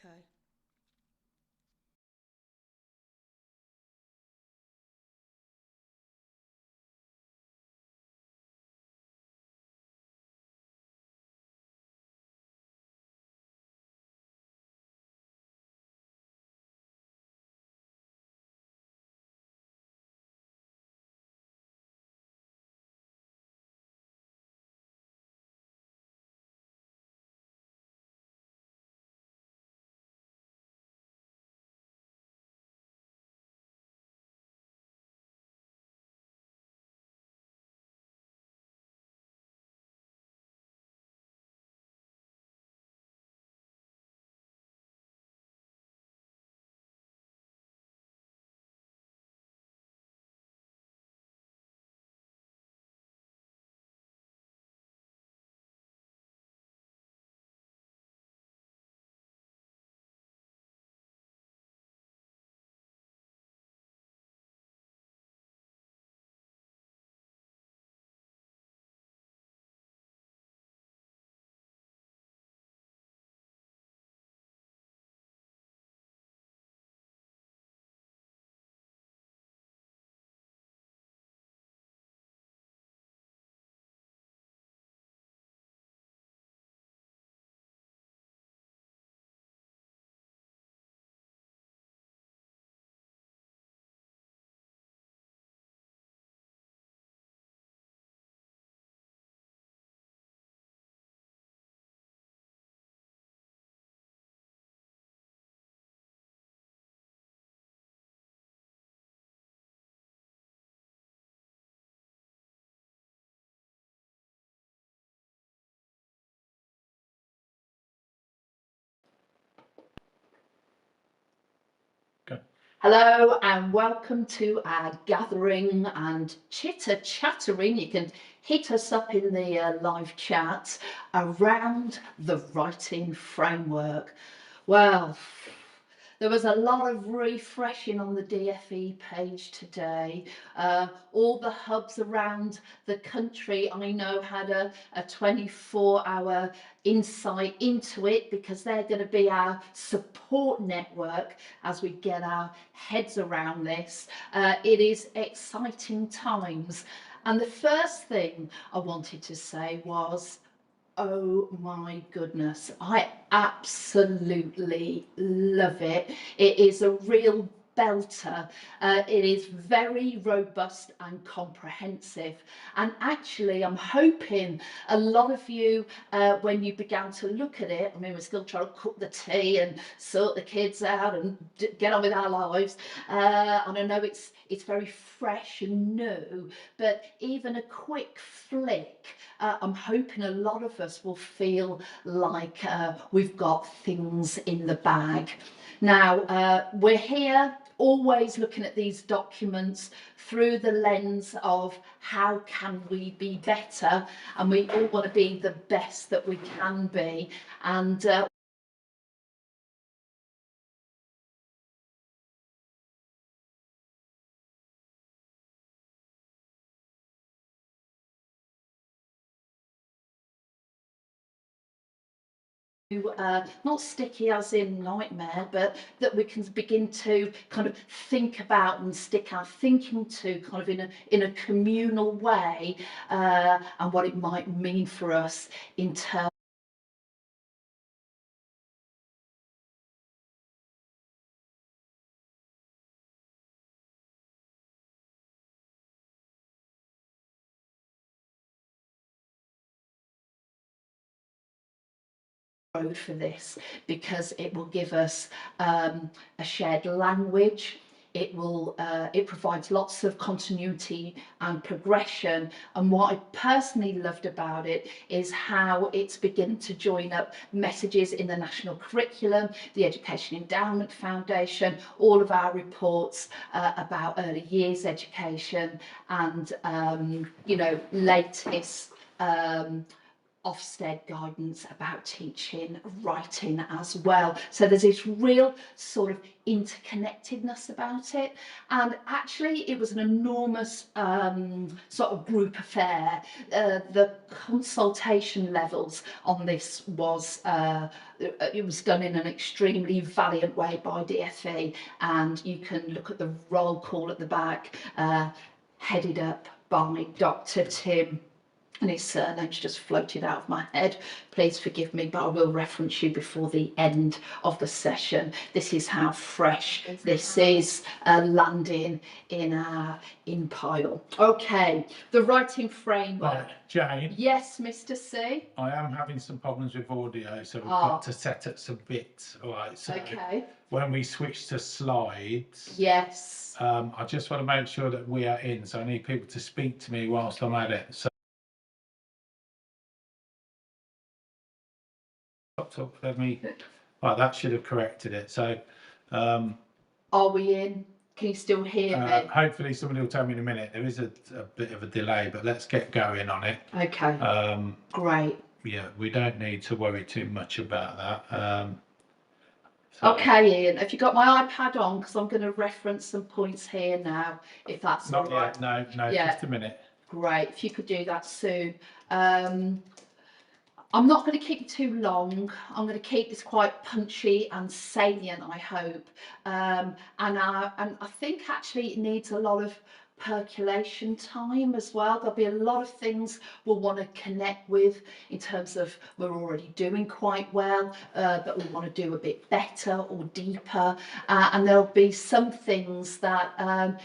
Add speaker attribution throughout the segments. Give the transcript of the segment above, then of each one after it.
Speaker 1: Okay. Hello and welcome to our gathering and chitter-chattering. You can hit us up in the live chat around the writing framework. Well, there was a lot of refreshing on the DFE page today. All the hubs around the country, I know, had a 24-hour insight into it because they're going to be our support network as we get our heads around this. It is exciting times. And the first thing I wanted to say was, oh my goodness, I absolutely love it. It is a real belter. It is very robust and comprehensive, and actually I'm hoping a lot of you when you began to look at it, I mean, we're still trying to cook the tea and sort the kids out and get on with our lives, and I know it's very fresh and new, but even a quick flick, I'm hoping a lot of us will feel like we've got things in the bag. Now, we're here always looking at these documents through the lens of how can we be better, and we all want to be the best that we can be. And not sticky as in nightmare, but that we can begin to kind of think about and stick our thinking to kind of in a communal way, and what it might mean for us in terms for this, because it will give us a shared language. It provides lots of continuity and progression, and what I personally loved about it is how it's beginning to join up messages in the national curriculum, the Education Endowment Foundation, all of our reports about early years education, and you know, latest Ofsted guidance about teaching writing as well. So there's this real sort of interconnectedness about it, and actually it was an enormous sort of group affair. The consultation levels on this was it was done in an extremely valiant way by DFE, and you can look at the roll call at the back, headed up by Dr. Tim, and his surname's just floated out of my head. Please forgive me, but I will reference you before the end of the session. This is how fresh this is landing in our in-pile. Okay, the writing framework.
Speaker 2: Right, Jane.
Speaker 1: Yes, Mr. C.
Speaker 2: I am having some problems with audio, so we've got to set up some bits. All right, so
Speaker 1: okay.
Speaker 2: When we switch to slides,
Speaker 1: yes,
Speaker 2: I just want to make sure that we are in, so I need people to speak to me whilst I'm at it. So let me, right, that should have corrected it. So
Speaker 1: are we in? Can you still hear me?
Speaker 2: Hopefully somebody will tell me in a minute. There is a bit of a delay, but let's get going on it.
Speaker 1: Okay, great.
Speaker 2: Yeah, we don't need to worry too much about that.
Speaker 1: Okay, Ian, have you got my iPad on? Because I'm going to reference some points here now, if that's
Speaker 2: not
Speaker 1: all right.
Speaker 2: Yet, no, yeah. Just a minute.
Speaker 1: Great, if you could do that soon. I'm not going to keep it too long. I'm going to keep this quite punchy and salient, I hope. And I think actually it needs a lot of percolation time as well. There'll be a lot of things we'll want to connect with in terms of we're already doing quite well, but we want to do a bit better or deeper. And there'll be some things that,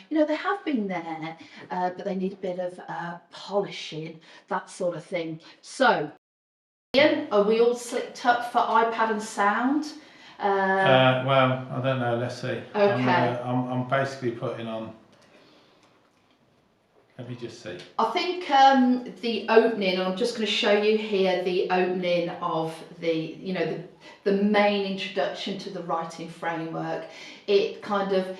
Speaker 1: you know, they have been there, but they need a bit of polishing, that sort of thing. So, Ian, are we all slicked up for iPad and sound?
Speaker 2: Well, I don't know. Let's see.
Speaker 1: Okay.
Speaker 2: I'm basically putting on. Let me just see.
Speaker 1: I think the opening, I'm just going to show you here the opening of the, you know, the main introduction to the writing framework. It kind of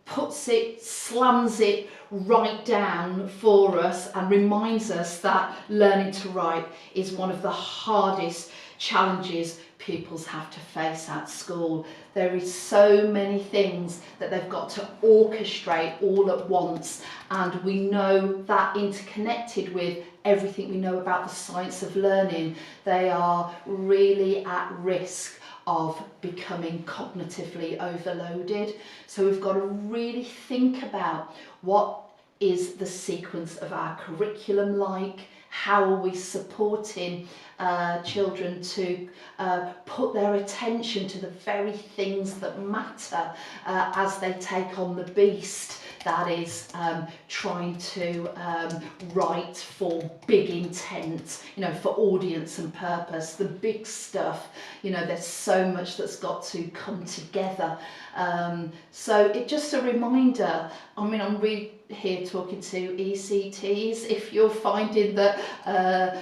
Speaker 1: puts it, slams it right down for us and reminds us that learning to write is one of the hardest challenges pupils have to face at school. There is so many things that they've got to orchestrate all at once, and we know that interconnected with everything we know about the science of learning, they are really at risk of becoming cognitively overloaded. So we've got to really think about what is the sequence of our curriculum like, how are we supporting children to put their attention to the very things that matter as they take on the beast that is trying to write for big intent, you know, for audience and purpose, the big stuff. You know, there's so much that's got to come together. So it's just a reminder. I mean, I'm really here talking to ECTs. If you're finding that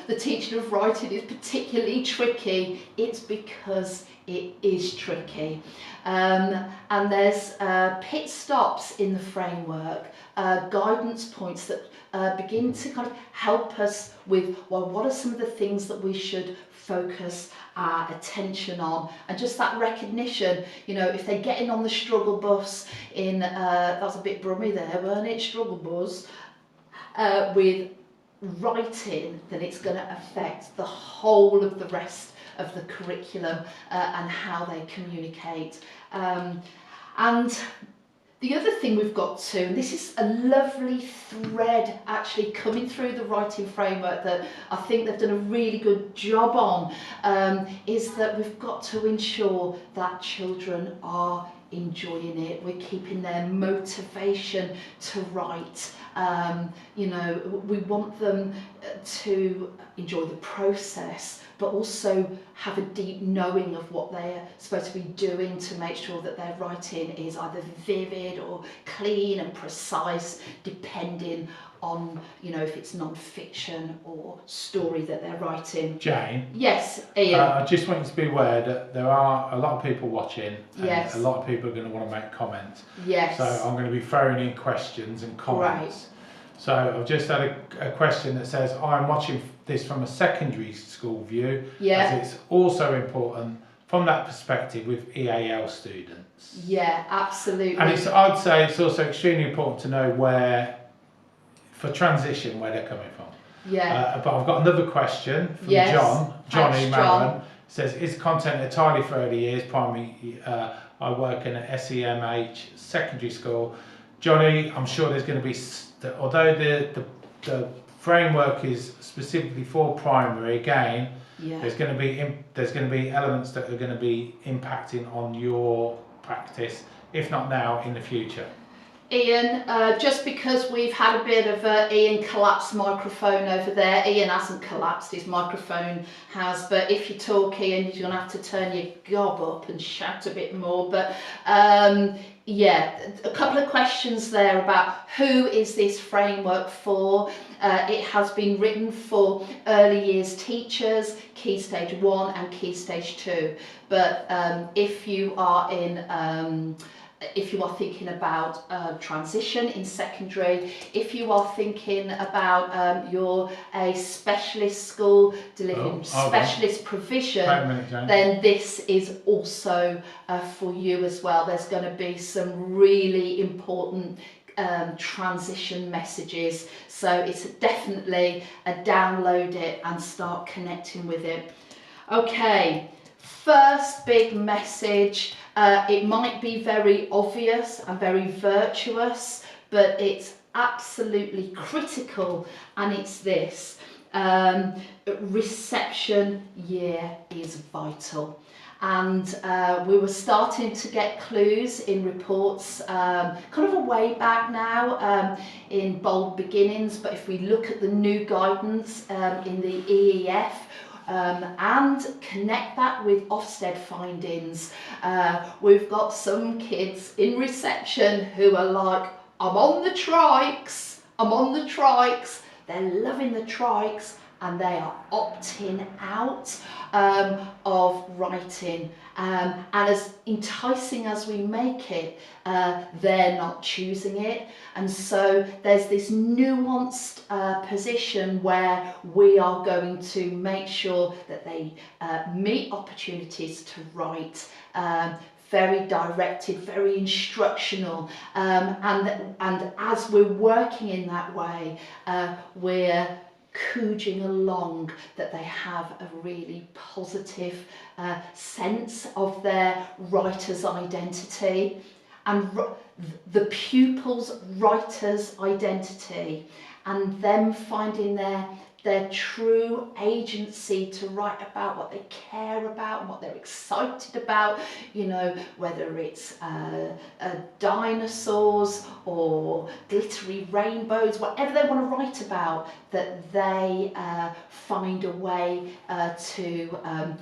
Speaker 1: the teaching of writing is particularly tricky, it's because it is tricky. And there's pit stops in the framework, guidance points that begin to kind of help us with, well, what are some of the things that we should focus our attention on, and just that recognition, you know, if they're getting on the struggle bus in, that was a bit brummy there, weren't it, struggle bus, with writing, then it's going to affect the whole of the rest of the curriculum and how they communicate. And the other thing we've got to, and this is a lovely thread actually coming through the writing framework that I think they've done a really good job on, is that we've got to ensure that children are enjoying it. We're keeping their motivation to write. You know, we want them to enjoy the process, but also have a deep knowing of what they're supposed to be doing to make sure that their writing is either vivid or clean and precise, depending on, you know, if it's non-fiction or story that they're writing.
Speaker 2: Jane?
Speaker 1: Yes, Ian?
Speaker 2: I just want you to be aware that there are a lot of people watching, and
Speaker 1: yes,
Speaker 2: a lot of people are going to want to make comments.
Speaker 1: Yes.
Speaker 2: So I'm going to be throwing in questions and comments. Right. So I've just had a question that says, I'm watching this from a secondary school view,
Speaker 1: Yeah.
Speaker 2: as it's also important from that perspective with EAL students.
Speaker 1: Yeah, absolutely.
Speaker 2: And I'd say it's also extremely important to know where, for transition, where they're coming from.
Speaker 1: Yeah.
Speaker 2: But I've got another question from
Speaker 1: Yes.
Speaker 2: Johnny
Speaker 1: Thanks,
Speaker 2: Maron. Says, is content entirely for early years, primary? I work in an SEMH secondary school. Johnny, I'm sure there's going to be, although the framework is specifically for primary, again,
Speaker 1: Yeah.
Speaker 2: there's going to be elements that are going to be impacting on your practice, if not now, in the future.
Speaker 1: Ian, just because we've had a bit of Ian collapsed microphone over there. Ian hasn't collapsed, his microphone has, but if you talk, Ian, you're going to have to turn your gob up and shout a bit more. But yeah, a couple of questions there about who is this framework for. It has been written for early years teachers, Key Stage 1 and Key Stage 2. But if you are thinking about transition in secondary, if you are thinking about you're a specialist school delivering specialist provision, then this is also for you as well. There's going to be some really important transition messages, so it's definitely a download it and start connecting with it. Okay, first big message. It might be very obvious and very virtuous, but it's absolutely critical, and it's this. Reception year is vital. And we were starting to get clues in reports kind of a way back now in Bold Beginnings, but if we look at the new guidance in the EEF, and connect that with Ofsted findings, we've got some kids in reception who are like, I'm on the trikes, they're loving the trikes, and they are opting out of writing. And as enticing as we make it, they're not choosing it. And so there's this nuanced position where we are going to make sure that they meet opportunities to write, very directed, very instructional, and as we're working in that way, we're cooging along that they have a really positive sense of their writer's identity, and the pupil's writer's identity, and them finding their true agency to write about what they care about and what they're excited about, you know, whether it's dinosaurs or glittery rainbows, whatever they want to write about, that they find a way to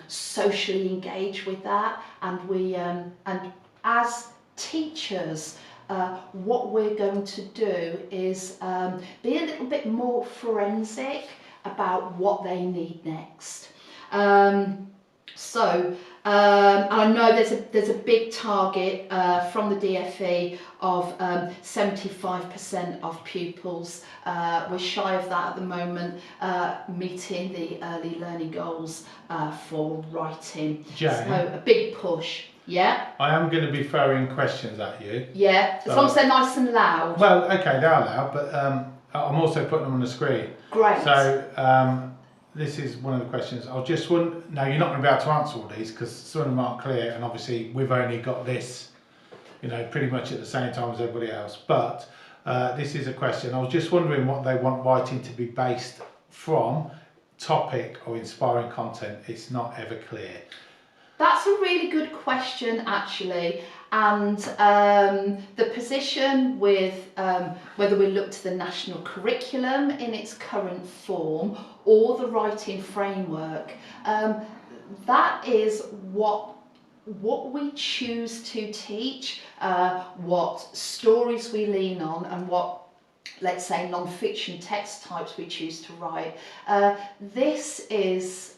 Speaker 1: socially engage with that. And we and as teachers, what we're going to do is be a little bit more forensic about what they need next. And I know there's a big target from the DFE of 75% of pupils. We're shy of that at the moment, meeting the early learning goals for writing.
Speaker 2: Jane,
Speaker 1: so a big push. Yeah.
Speaker 2: I am going to be throwing questions at you.
Speaker 1: Yeah, as long as they're nice and loud.
Speaker 2: Well, okay, they are loud, but I'm also putting them on the screen.
Speaker 1: Great.
Speaker 2: So this is one of the questions. I'll just want. Now, you're not going to be able to answer all these because some of them aren't clear, and obviously we've only got this, you know, pretty much at the same time as everybody else. But this is a question. I was just wondering what they want writing to be based from, topic or inspiring content. It's not ever clear.
Speaker 1: That's a really good question, actually, and the position with whether we look to the national curriculum in its current form or the writing framework, that is what we choose to teach, what stories we lean on, and what, let's say, non-fiction text types we choose to write. This is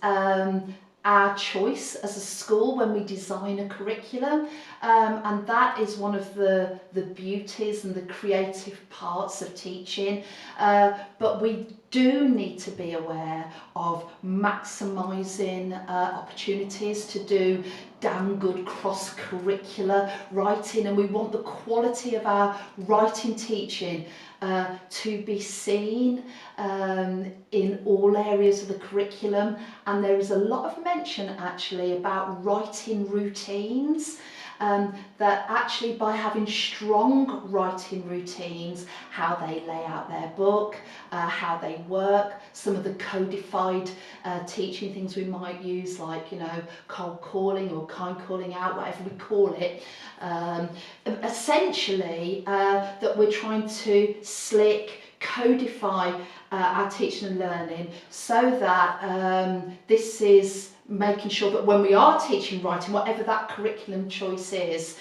Speaker 1: our choice as a school when we design a curriculum, and that is one of the beauties and the creative parts of teaching, but we do need to be aware of maximising opportunities to do damn good cross-curricular writing, and we want the quality of our writing teaching to be seen in all areas of the curriculum. And there is a lot of mention actually about writing routines, that actually by having strong writing routines, how they lay out their book, how they work, some of the codified teaching things we might use, like, you know, cold calling or kind calling out, whatever we call it, essentially that we're trying to slick, codify our teaching and learning, so that this is making sure that when we are teaching writing, whatever that curriculum choice is,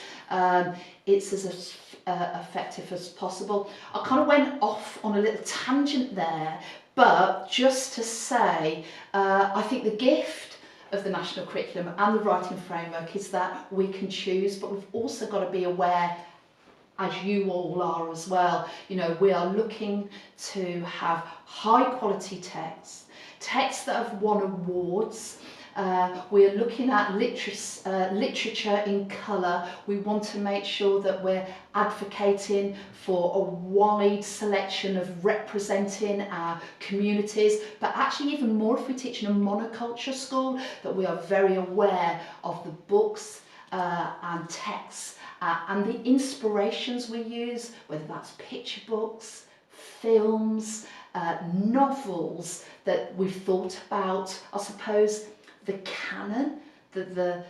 Speaker 1: it's as effective as possible. I kind of went off on a little tangent there, but just to say, I think the gift of the national curriculum and the writing framework is that we can choose, but we've also got to be aware, as you all are as well, you know, we are looking to have high quality texts that have won awards. We are looking at literature in colour. We want to make sure that we're advocating for a wide selection of representing our communities, but actually even more if we teach in a monoculture school, that we are very aware of the books and texts and the inspirations we use, whether that's picture books, films, novels that we've thought about, I suppose, the canon, the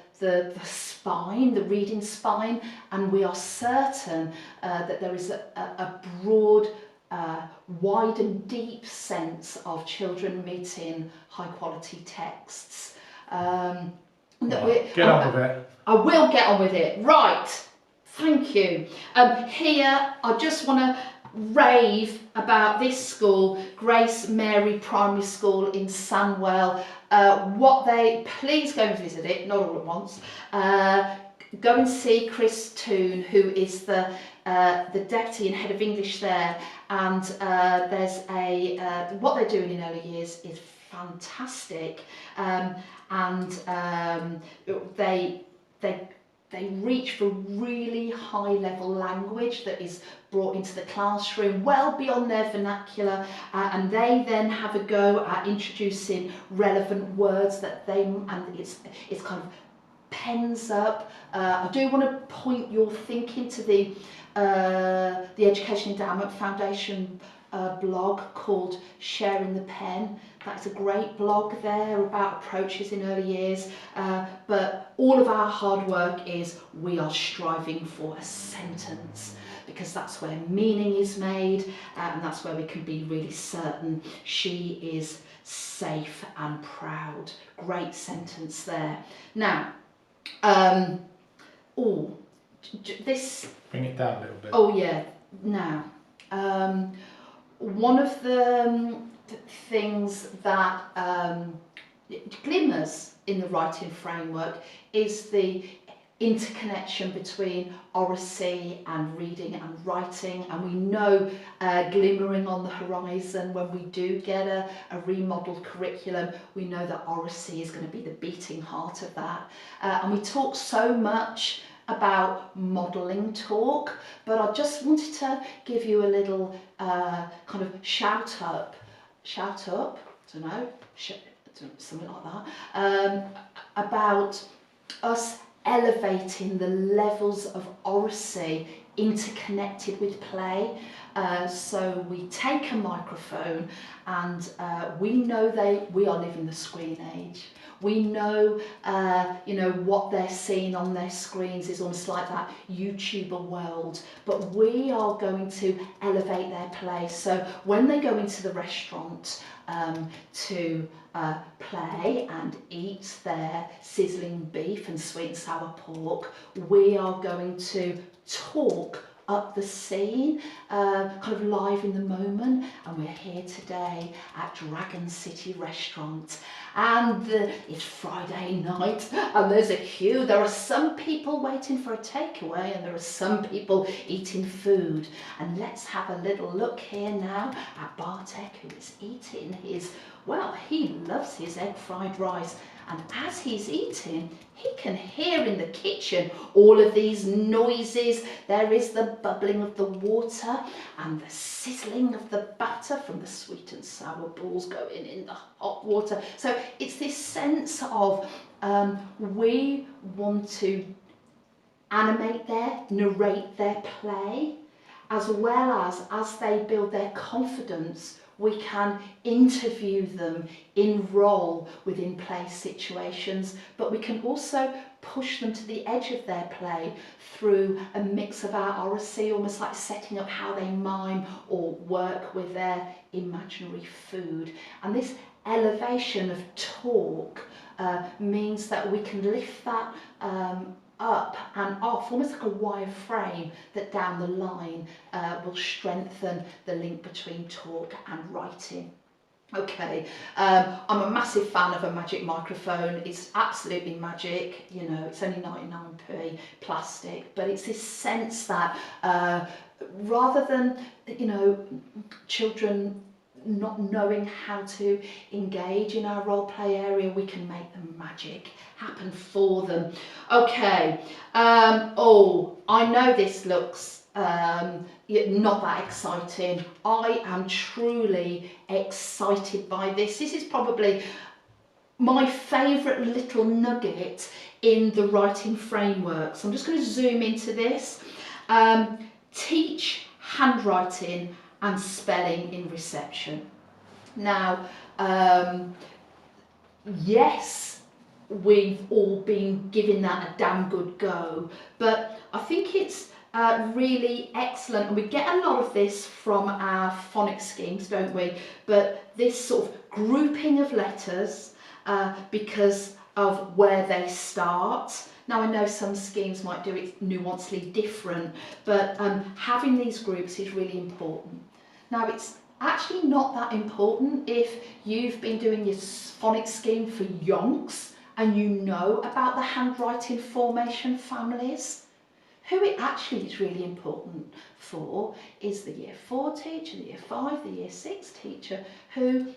Speaker 1: spine, the reading spine, and we are certain that there is a broad, wide and deep sense of children meeting high quality texts.
Speaker 2: Get on with it.
Speaker 1: I will get on with it. Right, thank you. Here, I just want to rave about this school, Grace Mary Primary School in Sandwell. Please go and visit it, not all at once. Go and see Chris Toon, who is the deputy and head of English there, and there's what they're doing in early years is fantastic, they reach for really high level language that is brought into the classroom well beyond their vernacular, and they then have a go at introducing relevant words that it's kind of pens up. I do want to point your thinking to the Education Endowment Foundation blog called Sharing the Pen. That's a great blog there about approaches in early years, but all of our hard work is we are striving for a sentence, because that's where meaning is made, and that's where we can be really certain she is safe and proud. Great sentence there. Now, this...
Speaker 2: Bring it down a little bit.
Speaker 1: Oh yeah, now, one of the things that glimmers in the writing framework is the interconnection between oracy and reading and writing, and we know glimmering on the horizon when we do get a remodelled curriculum, we know that oracy is going to be the beating heart of that, and we talk so much about modelling talk, but I just wanted to give you a little kind of shout up, don't know, something like that, about us elevating the levels of oracy interconnected with play. So we take a microphone, and we know we are living the screen age. We know, what they're seeing on their screens is almost like that YouTuber world, but we are going to elevate their play. So when they go into the restaurant to play and eat their sizzling beef and sweet and sour pork, we are going to talk up the scene, kind of live in the moment. And we're here today at Dragon City Restaurant, and it's Friday night, and there's a queue. There are some people waiting for a takeaway, and there are some people eating food. And let's have a little look here now at Bartek, who is eating his, well, he loves his egg fried rice. And as he's eating, he can hear in the kitchen all of these noises. There is the bubbling of the water and the sizzling of the batter from the sweet and sour balls going in the hot water. So it's this sense of we want to animate narrate their play, as well as they build their confidence, we can interview them in role within play situations, but we can also push them to the edge of their play through a mix of our oracy, almost like setting up how they mime or work with their imaginary food. And this elevation of talk means that we can lift that up and off, almost like a wireframe that down the line will strengthen the link between talk and writing. Okay, I'm a massive fan of a magic microphone. It's absolutely magic, you know, it's only 99p plastic, but it's this sense that rather than, you know, children not knowing how to engage in our role play area, we can make the magic happen for them. Okay, oh, I know this looks not that exciting. I am truly excited by this. This is probably my favourite little nugget in the writing framework. So I'm just going to zoom into this. Teach handwriting and spelling in reception. Now, yes, we've all been giving that a damn good go, but I think it's really excellent, and we get a lot of this from our phonics schemes, don't we? But this sort of grouping of letters because of where they start. Now, I know some schemes might do it nuancedly different, but having these groups is really important. Now, it's actually not that important if you've been doing your phonics scheme for yonks and you know about the handwriting formation families. Who it actually is really important for is the year 4 teacher, the year 5, the year 6 teacher, who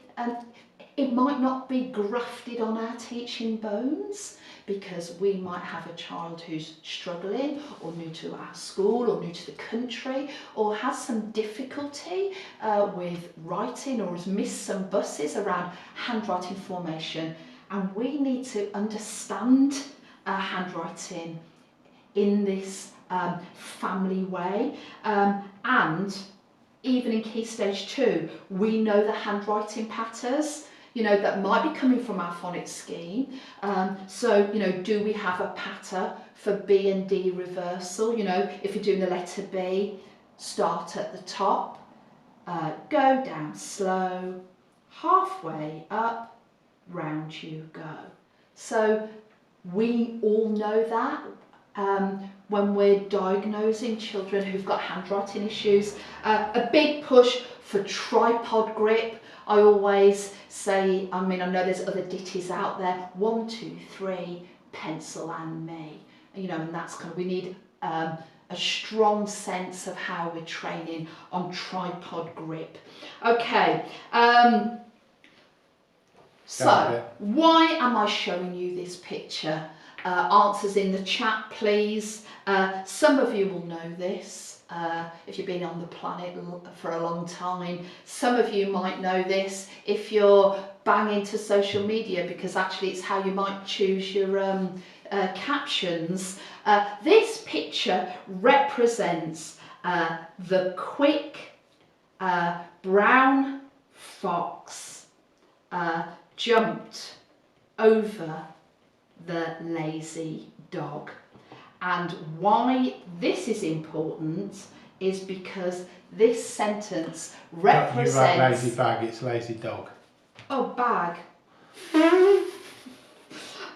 Speaker 1: it might not be grafted on our teaching bones, because we might have a child who's struggling or new to our school or new to the country or has some difficulty with writing or has missed some buses around handwriting formation, and we need to understand handwriting in this family way, and even in Key Stage 2 we know the handwriting patterns, you know, that might be coming from our phonics scheme. So, you know, do we have a pattern for B and D reversal? You know, if you're doing the letter B, start at the top, go down slow, halfway up, round you go. So we all know that when we're diagnosing children who've got handwriting issues. A big push for tripod grip. I always say, I mean, I know there's other ditties out there, 1, 2, 3, pencil and me. You know, and that's kind of, we need a strong sense of how we're training on tripod grip. Okay, so why am I showing you this picture? Answers in the chat, please. Some of you will know this if you've been on the planet for a long time. Some of you might know this if you're bang into social media, because actually it's how you might choose your captions. This picture represents the quick brown fox jumped over the lazy dog. And why this is important is because this sentence represents...
Speaker 2: You write lazy bag, it's lazy dog.
Speaker 1: Oh, bag.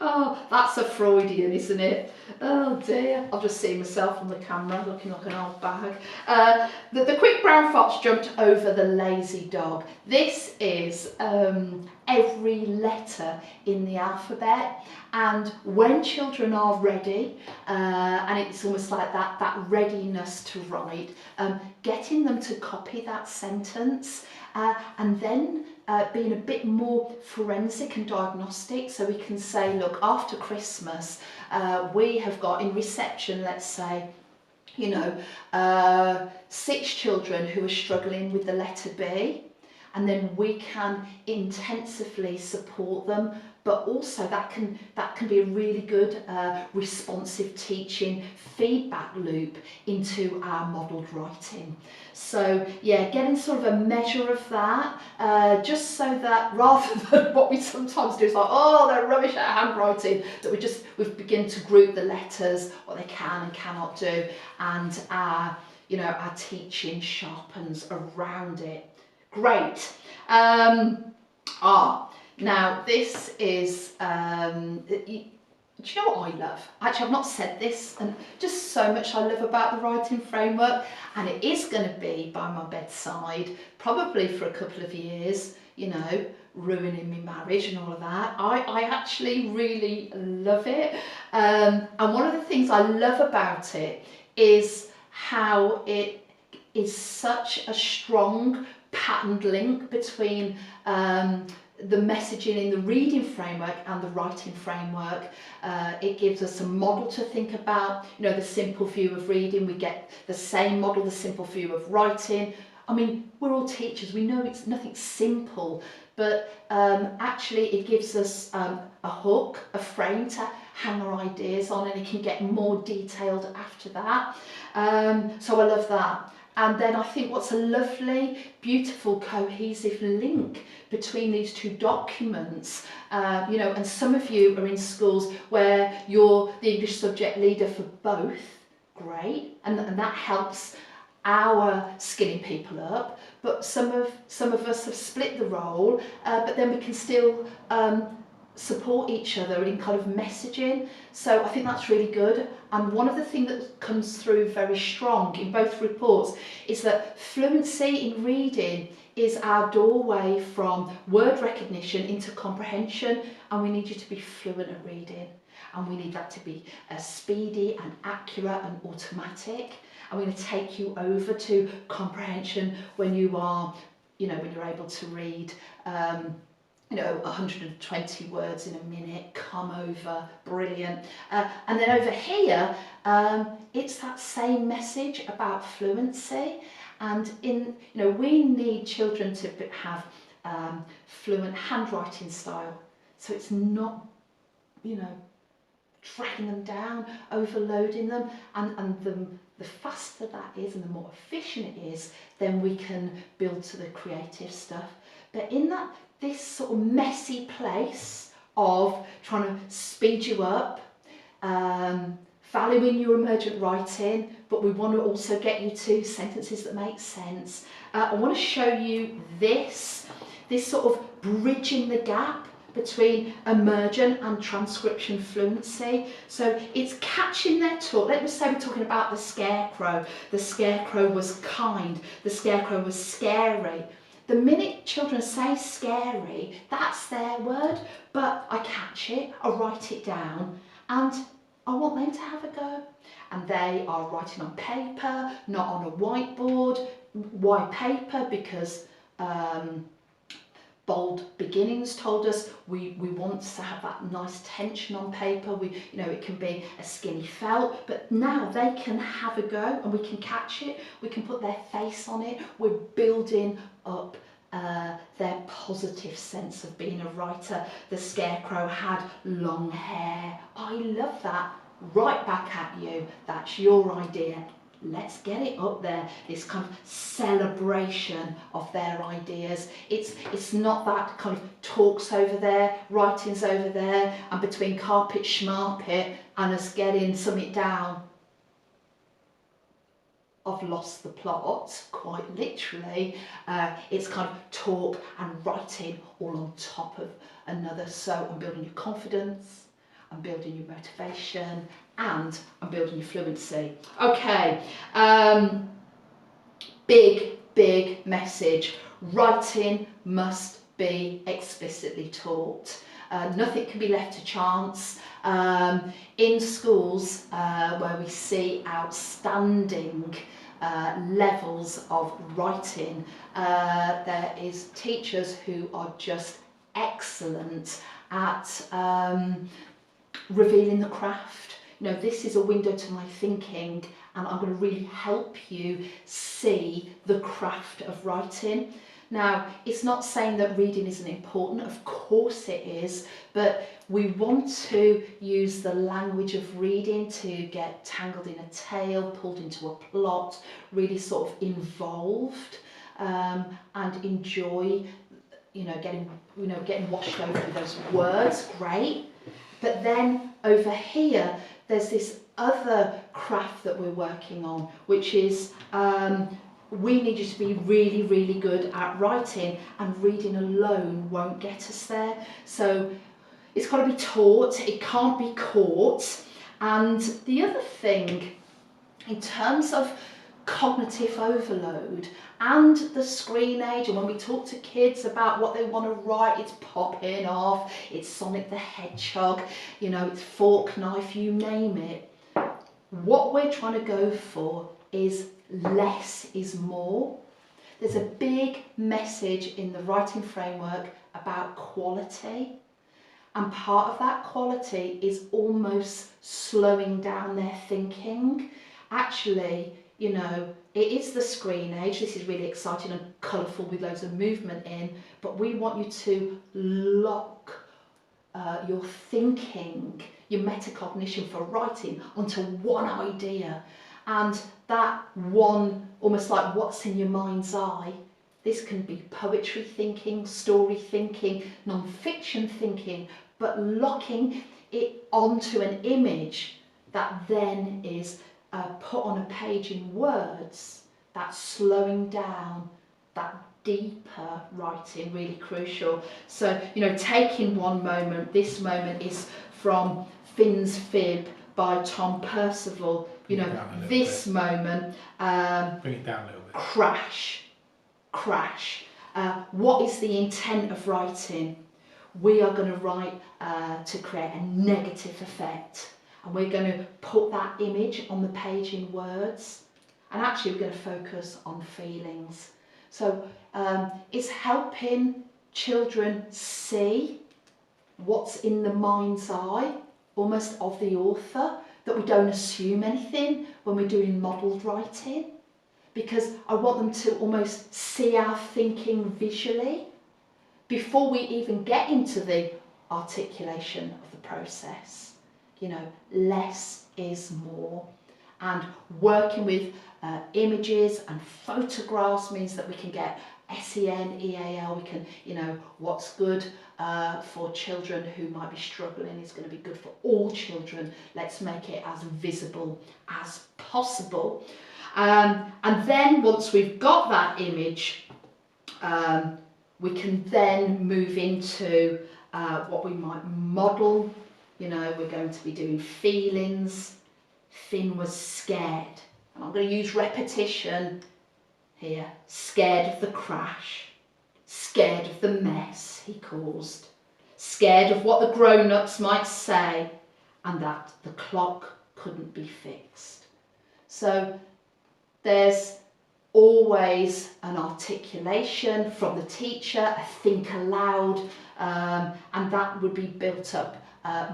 Speaker 1: Oh, that's a Freudian, isn't it? Oh dear, I'll just see myself on the camera looking like an old bag. The quick brown fox jumped over the lazy dog. This is every letter in the alphabet, and when children are ready, and it's almost like that readiness to write, getting them to copy that sentence, and then being a bit more forensic and diagnostic, so we can say, look, after Christmas, we have got in reception, let's say, you know, 6 children who are struggling with the letter B, and then we can intensively support them, but also that can be a really good responsive teaching feedback loop into our modelled writing. So yeah, getting sort of a measure of that, just so that rather than what we sometimes do is like, oh, they're rubbish at handwriting, that we begin to group the letters, what they can and cannot do, and our teaching sharpens around it. Great. Now this is, do you know what I love? Actually, I've not said this, and just so much I love about the writing framework, and it is going to be by my bedside, probably for a couple of years, you know, ruining my marriage and all of that. I actually really love it. And one of the things I love about it is how it is such a strong patterned link between the messaging in the reading framework and the writing framework. It gives us a model to think about, you know, the simple view of reading. We get the same model, the simple view of writing. I mean, we're all teachers, we know it's nothing simple, but actually it gives us a hook, a frame to hang our ideas on, and it can get more detailed after that. So I love that. And then I think what's a lovely, beautiful, cohesive link between these two documents, you know, and some of you are in schools where you're the English subject leader for both, great, and that helps our skilling people up, but some of us have split the role, but then we can still support each other in kind of messaging. So I think that's really good. And one of the things that comes through very strong in both reports is that fluency in reading is our doorway from word recognition into comprehension, and we need you to be fluent at reading, and we need that to be speedy and accurate and automatic. I'm going to take you over to comprehension when you are, you know, when you're able to read 120 words in a minute, come over, brilliant. And then over here, it's that same message about fluency. And we need children to have fluent handwriting style. So it's not, dragging them down, overloading them, and the faster that is and the more efficient it is, then we can build to the creative stuff. But in this sort of messy place of trying to speed you up, valuing your emergent writing, but we want to also get you to sentences that make sense. I want to show you this sort of bridging the gap between emergent and transcription fluency. So it's catching their talk. Let's say we're talking about the scarecrow. The scarecrow was kind. The scarecrow was scary. The minute children say scary, that's their word, but I catch it, I write it down, and I want them to have a go. And they are writing on paper, not on a whiteboard. Why paper? Because Bold Beginnings told us we want to have that nice tension on paper. It can be a skinny felt, but now they can have a go and we can catch it. We can put their face on it. We're building up their positive sense of being a writer. The scarecrow had long hair. I love that. Right back at you. That's your idea. Let's get it up there, this kind of celebration of their ideas. It's not that kind of talks over there, writing's over there, and between carpet schmarpet and us getting something down, I've lost the plot, quite literally. It's kind of talk and writing all on top of another. So I'm building your confidence, I'm building your motivation, and I'm building your fluency. Okay, big message. Writing must be explicitly taught. Nothing can be left to chance. In schools where we see outstanding levels of writing, there is teachers who are just excellent at revealing the craft. You know, this is a window to my thinking, and I'm going to really help you see the craft of writing. Now, it's not saying that reading isn't important, of course it is, but we want to use the language of reading to get tangled in a tale, pulled into a plot, really sort of involved, and enjoy, getting washed over with those words, great. But then over here, there's this other craft that we're working on, which is we need you to be really good at writing, and reading alone won't get us there. So it's got to be taught, it can't be caught. And the other thing, in terms of cognitive overload and the screen age, and when we talk to kids about what they want to write, it's popping off, it's Sonic the Hedgehog, it's fork, knife, you name it. What we're trying to go for is less is more. There's a big message in the writing framework about quality, and part of that quality is almost slowing down their thinking. Actually, it is the screen age. This is really exciting and colourful with loads of movement in, but we want you to lock your thinking, your metacognition for writing onto one idea. And that one, almost like what's in your mind's eye, this can be poetry thinking, story thinking, non-fiction thinking, but locking it onto an image that then is put on a page in words. That's slowing down, that deeper writing, really crucial. So, taking one moment, this moment is from Finn's Fib by Tom Percival. This moment,
Speaker 2: bring it down a little bit.
Speaker 1: Crash. What is the intent of writing? We are going to write to create a negative effect, and we're going to put that image on the page in words, and actually we're going to focus on feelings. So it's helping children see what's in the mind's eye, almost of the author, that we don't assume anything when we're doing modelled writing, because I want them to almost see our thinking visually before we even get into the articulation of the process. Less is more. And working with images and photographs means that we can get SEN, EAL, we can, what's good for children who might be struggling is going to be good for all children. Let's make it as visible as possible. And then once we've got that image, we can then move into what we might model. We're going to be doing feelings. Finn was scared. And I'm going to use repetition here. Scared of the crash. Scared of the mess he caused. Scared of what the grown-ups might say, and that the clock couldn't be fixed. So there's always an articulation from the teacher, a think aloud, and that would be built up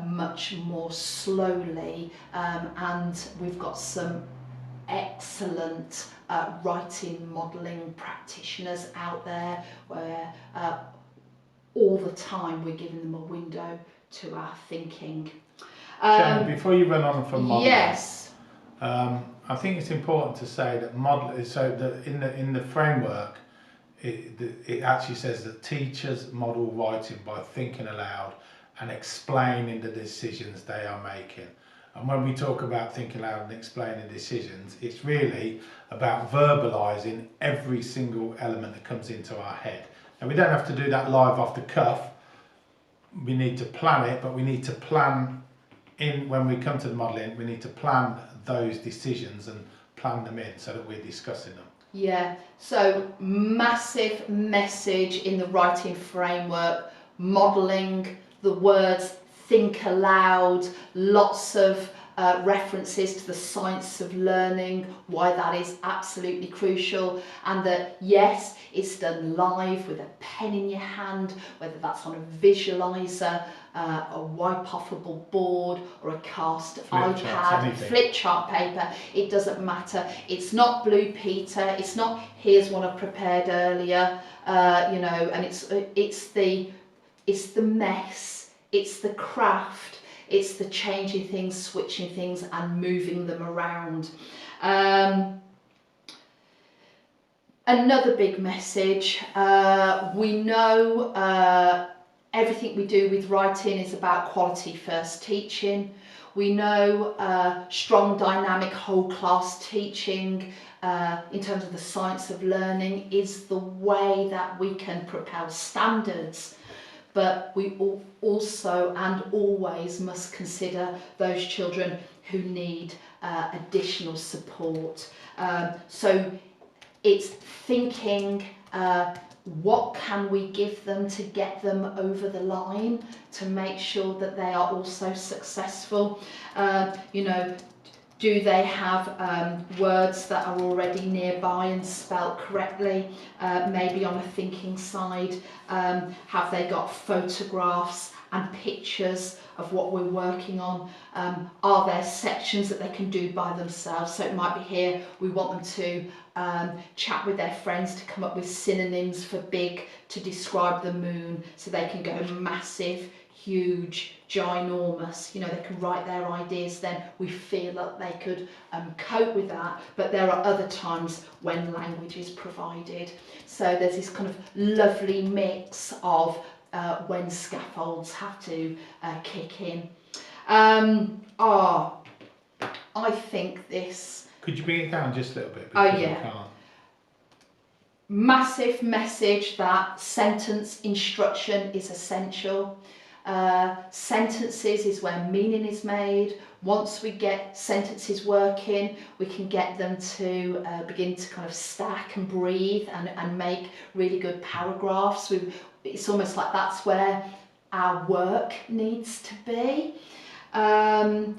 Speaker 1: much more slowly, and we've got some excellent writing modelling practitioners out there where all the time we're giving them a window to our thinking.
Speaker 2: Jane, before you run on from modelling,
Speaker 1: yes,
Speaker 2: I think it's important to say that in the framework, it actually says that teachers model writing by thinking aloud and explaining the decisions they are making. And when we talk about thinking aloud and explaining decisions, it's really about verbalising every single element that comes into our head. And we don't have to do that live off the cuff. We need to plan it, but we need to plan when we come to the modelling, we need to plan those decisions and plan them in so that we're discussing them.
Speaker 1: Yeah, so massive message in the writing framework, modelling the words, think aloud, lots of references to the science of learning, why that is absolutely crucial, and that yes, it's done live with a pen in your hand, whether that's on a visualizer, a wipe-offable board or a cast iPad, flip chart paper, it doesn't matter. It's not Blue Peter, it's not here's one I've prepared earlier, you know, and it's the mess, it's the craft, it's the changing things, switching things and moving them around. Another big message, we know everything we do with writing is about quality first teaching. We know strong dynamic whole class teaching in terms of the science of learning is the way that we can propel standards. But we also and always must consider those children who need additional support. So it's thinking what can we give them to get them over the line to make sure that they are also successful. You know, do they have words that are already nearby and spelt correctly? Maybe on a thinking side, have they got photographs and pictures of what we're working on? Are there sections that they can do by themselves? So it might be here, we want them to chat with their friends to come up with synonyms for big to describe the moon, so they can go massive, huge, ginormous, you know, they can write their ideas, then we feel that they could cope with that. But there are other times when language is provided. So there's this kind of lovely mix of when scaffolds have to kick in. I think this...
Speaker 2: Could you bring it down just a little bit?
Speaker 1: Oh yeah. Massive message that sentence instruction is essential. Sentences is where meaning is made. Once we get sentences working, we can get them to begin to kind of stack and breathe and make really good paragraphs. It's almost like that's where our work needs to be. And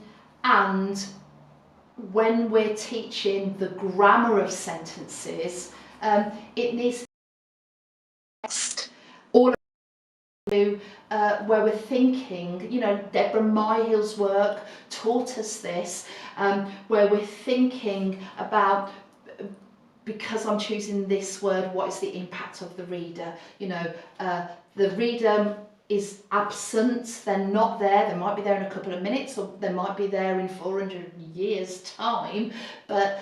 Speaker 1: when we're teaching the grammar of sentences, it needs text all where we're thinking, you know, Deborah Myhill's work taught us this, where we're thinking about, because I'm choosing this word, what is the impact of the reader? You know, the reader is absent, they're not there, they might be there in a couple of minutes or they might be there in 400 years time, but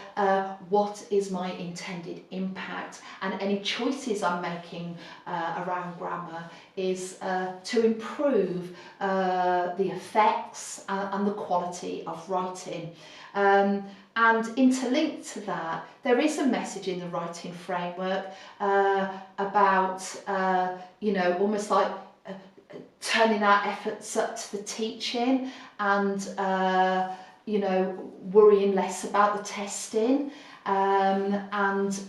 Speaker 1: what is my intended impact? And any choices I'm making around grammar is to improve the effects and the quality of writing. And interlinked to that, there is a message in the writing framework about, you know, almost like turning our efforts up to the teaching and, you know, worrying less about the testing, and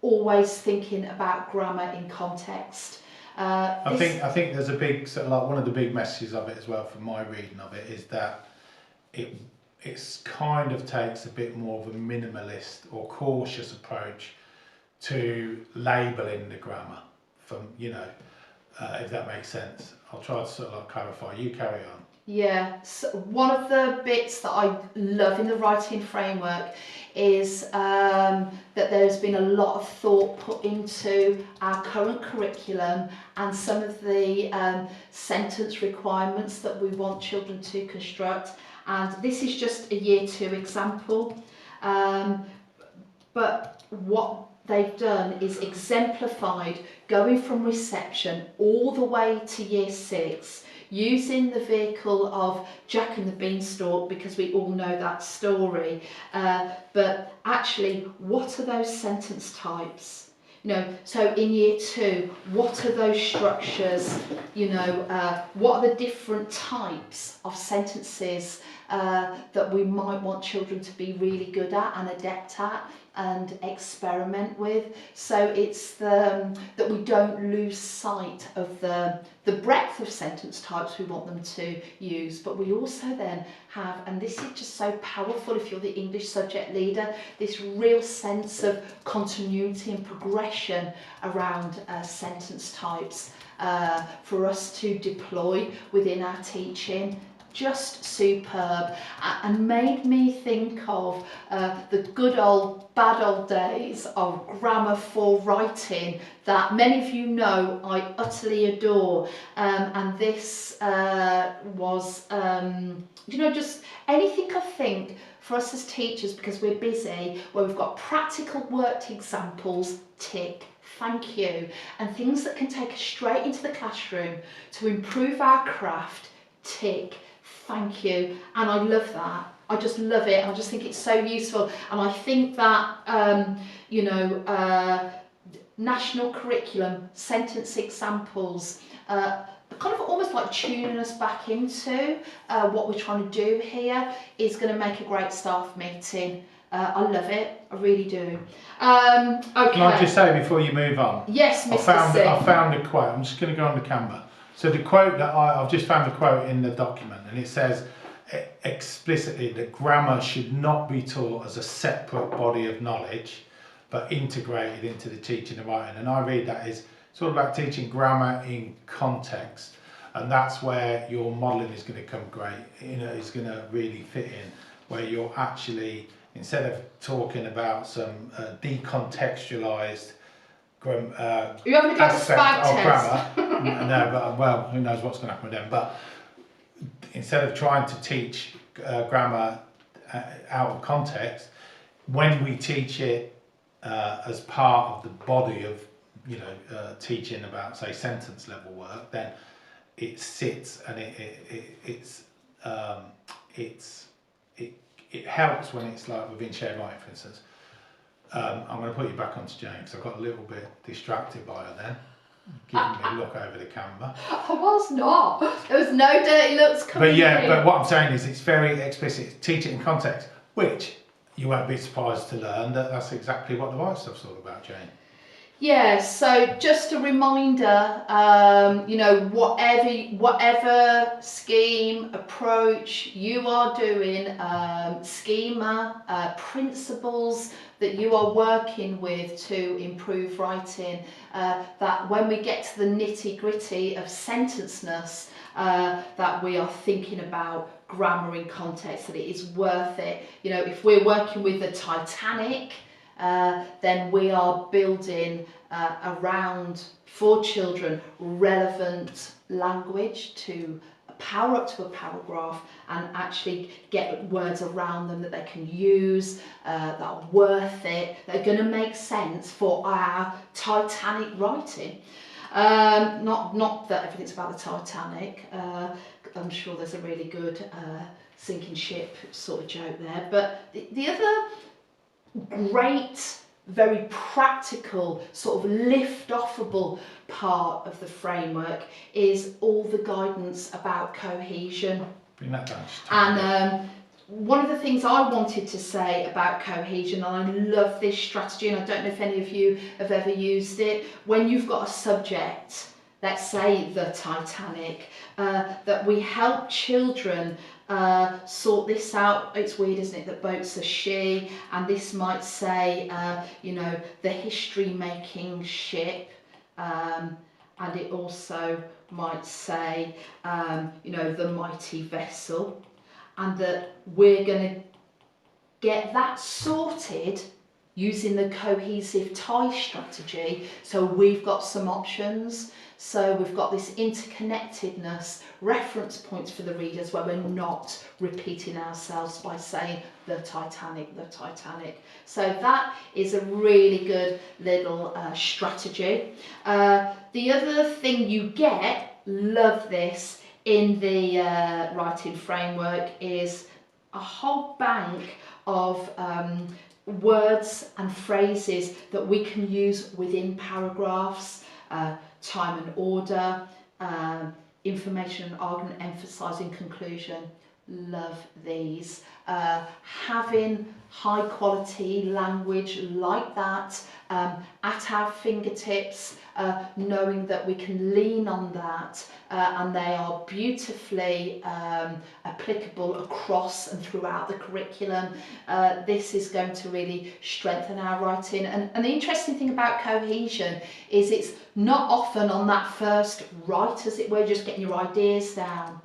Speaker 1: always thinking about grammar in context.
Speaker 2: I think there's a big, sort of like one of the big messages of it as well from my reading of it is that it's kind of takes a bit more of a minimalist or cautious approach to labelling the grammar from, you know, if that makes sense. I'll try to sort of like clarify. You carry on.
Speaker 1: Yeah, so one of the bits that I love in the writing framework is that there's been a lot of thought put into our current curriculum and some of the sentence requirements that we want children to construct. And this is just a year 2 example, but what they've done is exemplified going from reception all the way to year 6, using the vehicle of Jack and the Beanstalk, because we all know that story, but actually, what are those sentence types? You know, so in year 2, what are those structures? You know, what are the different types of sentences that we might want children to be really good at and adept at and experiment with? So it's that we don't lose sight of the breadth of sentence types we want them to use, but we also then have, and this is just so powerful if you're the English subject leader, this real sense of continuity and progression around sentence types for us to deploy within our teaching. Just superb, and made me think of the good old, bad old days of grammar for writing that many of you know I utterly adore. And this was, you know, just anything I think for us as teachers, because we're busy, where we've got practical worked examples, tick. Thank you. And things that can take us straight into the classroom to improve our craft, tick. Thank you. And I love that. I just love it. I just think it's so useful. And I think that, you know, national curriculum, sentence examples, kind of almost like tuning us back into what we're trying to do here is going to make a great staff meeting. I love it. I really do. Okay.
Speaker 2: Can I just say before you move on?
Speaker 1: Yes, Mr.
Speaker 2: I found a quote. I'm just going to go on the camera. So the quote that I've just found the quote in the document, and it says explicitly that grammar should not be taught as a separate body of knowledge, but integrated into the teaching of writing. And I read that as it's all about teaching grammar in context, and that's where your modelling is going to come great. You know, it's going to really fit in, where you're actually, instead of talking about some decontextualised
Speaker 1: you haven't got the spag test.
Speaker 2: Grammar. No, but well, who knows what's going to happen with them. But instead of trying to teach grammar out of context, when we teach it as part of the body of, you know, teaching about, say, sentence level work, then it sits and it helps when it's like within shared writing, for instance. I'm going to put you back onto Jane because I got a little bit distracted by her then, giving me a look over the camera.
Speaker 1: I was not. There was no dirty looks coming
Speaker 2: But yeah,
Speaker 1: in.
Speaker 2: but what I'm saying is it's very explicit. Teach it in context, which you won't be surprised to learn that that's exactly what the right stuff's all about, Jane.
Speaker 1: Yeah, so just a reminder, you know, whatever scheme, approach you are doing, schema, principles that you are working with to improve writing, that when we get to the nitty-gritty of sentenceness, that we are thinking about grammar in context, that it is worth it. You know, if we're working with the Titanic, then we are building around, for children, relevant language to power up to a paragraph and actually get words around them that they can use, that are worth it, that are going to make sense for our Titanic writing. Not that everything's about the Titanic. I'm sure there's a really good sinking ship sort of joke there. But the other great, very practical, sort of lift-offable part of the framework is all the guidance about cohesion.
Speaker 2: Bring that down.
Speaker 1: And one of the things I wanted to say about cohesion, and I love this strategy, and I don't know if any of you have ever used it, when you've got a subject, let's say the Titanic, that we help children sort this out. It's weird, isn't it, that boats are she, and this might say, you know, the history-making ship, and it also might say, you know, the mighty vessel, and that we're going to get that sorted using the cohesive tie strategy. So we've got some options. So we've got this interconnectedness, reference points for the readers where we're not repeating ourselves by saying the Titanic, the Titanic. So that is a really good little strategy. The other thing you get, love this, in the writing framework is a whole bank of words and phrases that we can use within paragraphs, time and order, information and argument, emphasising conclusion. Love these. Having high quality language like that at our fingertips, knowing that we can lean on that, and they are beautifully applicable across and throughout the curriculum. This is going to really strengthen our writing. And the interesting thing about Cohesion is it's not often on that first write, as it were, just getting your ideas down.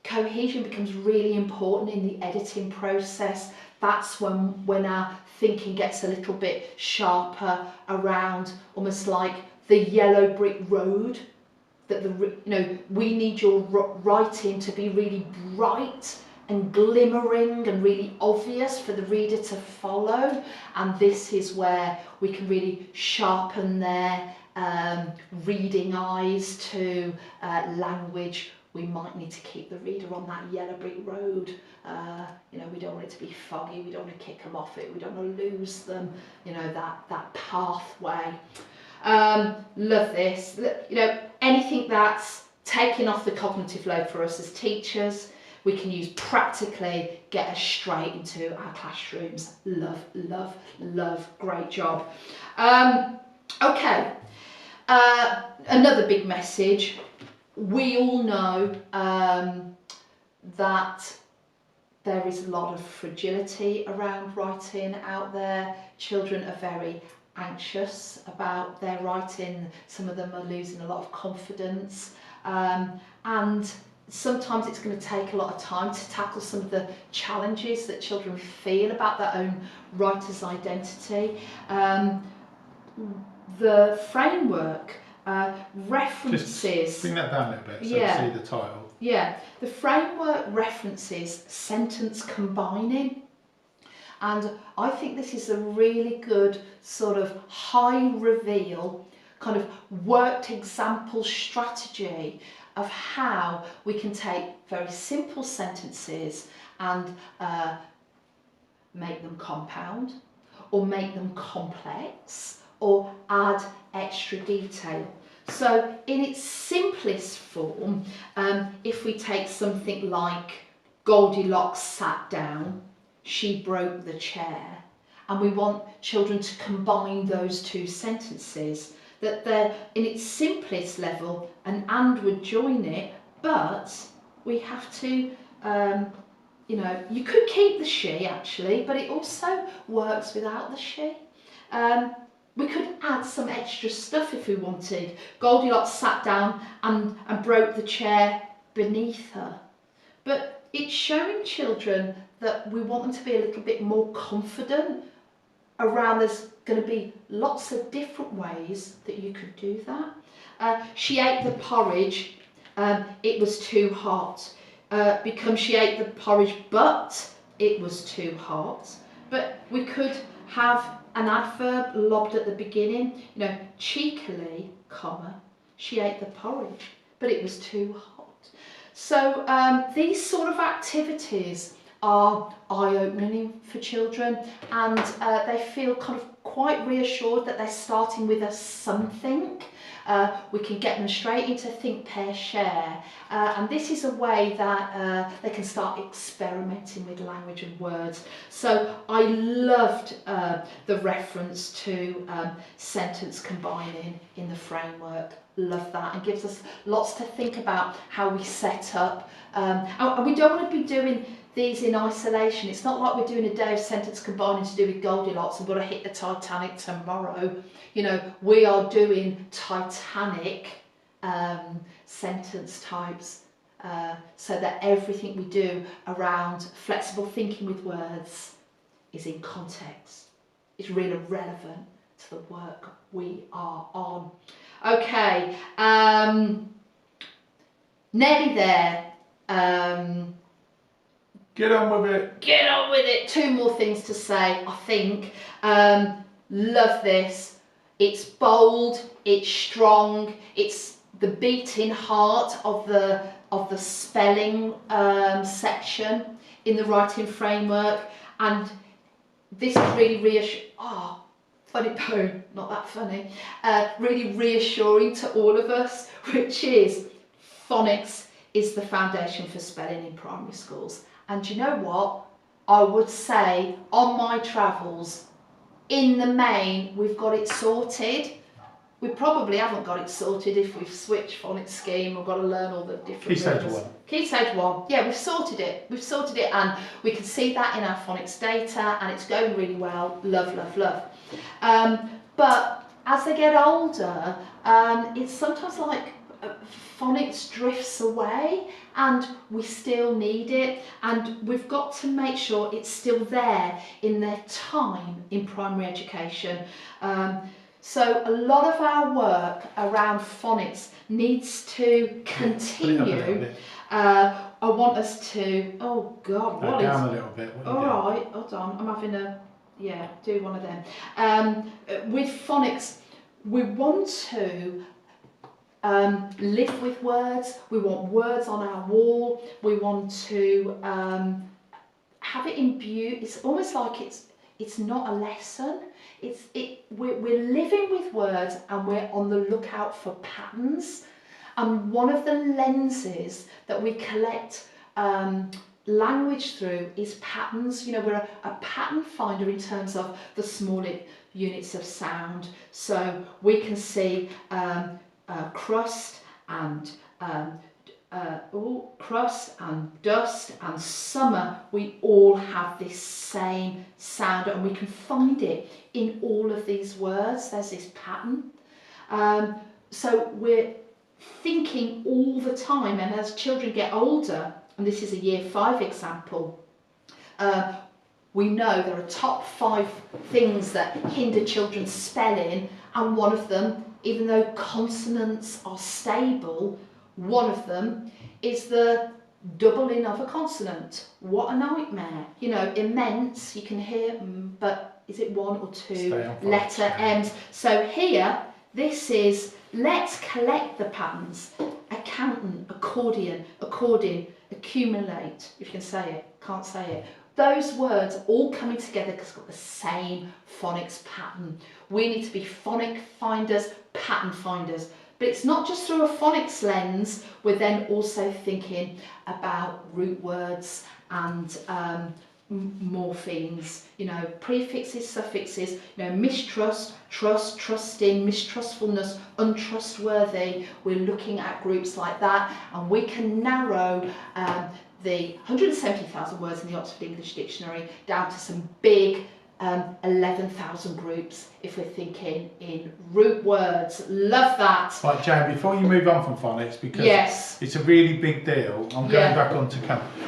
Speaker 1: Cohesion becomes really important in the editing process. That's when our thinking gets a little bit sharper around, almost like the yellow brick road. That we need your writing to be really bright and glimmering and really obvious for the reader to follow. And this is where we can really sharpen their reading eyes to language. We might need to keep the reader on that yellow brick road. We don't want it to be foggy. We don't want to kick them off it. We don't want to lose them. That pathway. Love this. Anything that's taking off the cognitive load for us as teachers, we can use practically, get us straight into our classrooms. Love, love, love. Great job. Okay. Another big message. We all know that there is a lot of fragility around writing out there. Children are very anxious about their writing. Some of them are losing a lot of confidence. And sometimes it's going to take a lot of time to tackle some of the challenges that children feel about their own writer's identity. The framework references...
Speaker 2: Just bring that down a little bit so you see the title.
Speaker 1: Yeah, the framework references sentence combining. And I think this is a really good sort of high reveal, kind of worked example strategy of how we can take very simple sentences and make them compound, or make them complex, or add extra detail. So in its simplest form, if we take something like Goldilocks sat down, she broke the chair, and we want children to combine those two sentences, that they're in its simplest level, an and would join it, but we have to, you could keep the she actually, but it also works without the she. We could add some extra stuff if we wanted. Goldilocks sat down and broke the chair beneath her. But it's showing children that we want them to be a little bit more confident around there's going to be lots of different ways that you could do that. She ate the porridge, it was too hot. Become she ate the porridge but it was too hot. But we could have an adverb lobbed at the beginning, cheekily, comma, she ate the porridge, but it was too hot. So these sort of activities are eye-opening for children, and they feel kind of quite reassured that they're starting with a something. We can get them straight into think, pair, share, and this is a way that they can start experimenting with language and words. So I loved the reference to sentence combining in the framework. Love that, and gives us lots to think about how we set up. And we don't want to be doing these in isolation. It's not like we're doing a day of sentence combining to do with Goldilocks and we're going to hit the Titanic tomorrow. We are doing Titanic sentence types so that everything we do around flexible thinking with words is in context. It's really relevant to the work we are on. Okay, nearly there.
Speaker 2: Get on with it.
Speaker 1: Get on with it. Two more things to say, I think. Love this. It's bold, it's strong, it's the beating heart of the spelling section in the writing framework, and this is really reassuring. Oh, funny poem, not that funny. Really reassuring to all of us, which is phonics is the foundation for spelling in primary schools. And you know what? I would say on my travels, in the main, we've got it sorted. We probably haven't got it sorted if we've switched phonics scheme. We've got to learn all the different
Speaker 2: Key stage
Speaker 1: rhythms.
Speaker 2: 1.
Speaker 1: Key stage 1. Yeah, we've sorted it. We've sorted it, and we can see that in our phonics data, and it's going really well. Love, love, love. But as they get older, it's sometimes like phonics drifts away, and we still need it, and we've got to make sure it's still there in their time in primary education. So a lot of our work around phonics needs to continue. I want us to, oh God, what is...
Speaker 2: Down a little bit.
Speaker 1: All right, hold on, I'm having a, yeah, do one of them. With phonics, we want to live with words, we want words on our wall, we want to have it imbued. It's almost like it's not a lesson. We're living with words, and we're on the lookout for patterns. And one of the lenses that we collect language through is patterns. You know, we're a pattern finder in terms of the small units of sound. So we can see crust and crust and dust and summer. We all have this same sound, and we can find it in all of these words. There's this pattern. So we're thinking all the time, and as children get older, and this is a year 5 example, we know there are top 5 things that hinder children's spelling, and one of them, even though consonants are stable, one of them is the doubling of a consonant. What a nightmare. You know, immense, you can hear, but is it 1 or 2 letter M's? So here, this is, let's collect the patterns. Accountant, accordion, according, accumulate, if you can say it, can't say it. Those words all coming together because it's got the same phonics pattern. We need to be phonic finders, pattern finders. But it's not just through a phonics lens, we're then also thinking about root words and morphemes, you know, prefixes, suffixes, you know, mistrust, trust, trusting, mistrustfulness, untrustworthy. We're looking at groups like that, and we can narrow the 170,000 words in the Oxford English Dictionary down to some big 11,000 groups if we're thinking in root words. Love that.
Speaker 2: Right, Jane, before you move on from phonics, because
Speaker 1: yes,
Speaker 2: it's a really big deal, I'm going back onto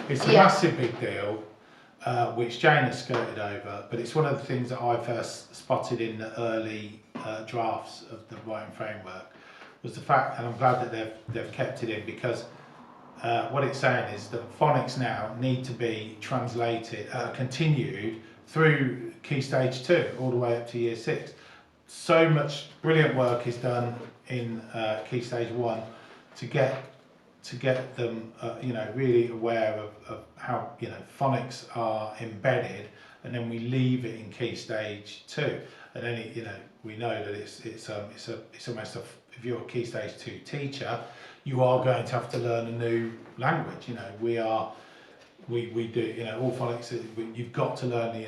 Speaker 2: it's a massive big deal, which Jane has skirted over, but it's one of the things that I first spotted in the early drafts of the writing framework, was the fact, and I'm glad that they've kept it in, because what it's saying is that phonics now need to be translated, continued through Key Stage 2 all the way up to Year 6. So much brilliant work is done in Key Stage 1 to get them you know, really aware of how, you know, phonics are embedded, and then we leave it in Key Stage 2, and then you know, we know that it's almost if you're a Key Stage 2 teacher, you are going to have to learn a new language. You know, we do, you know, all phonics, you've got to learn the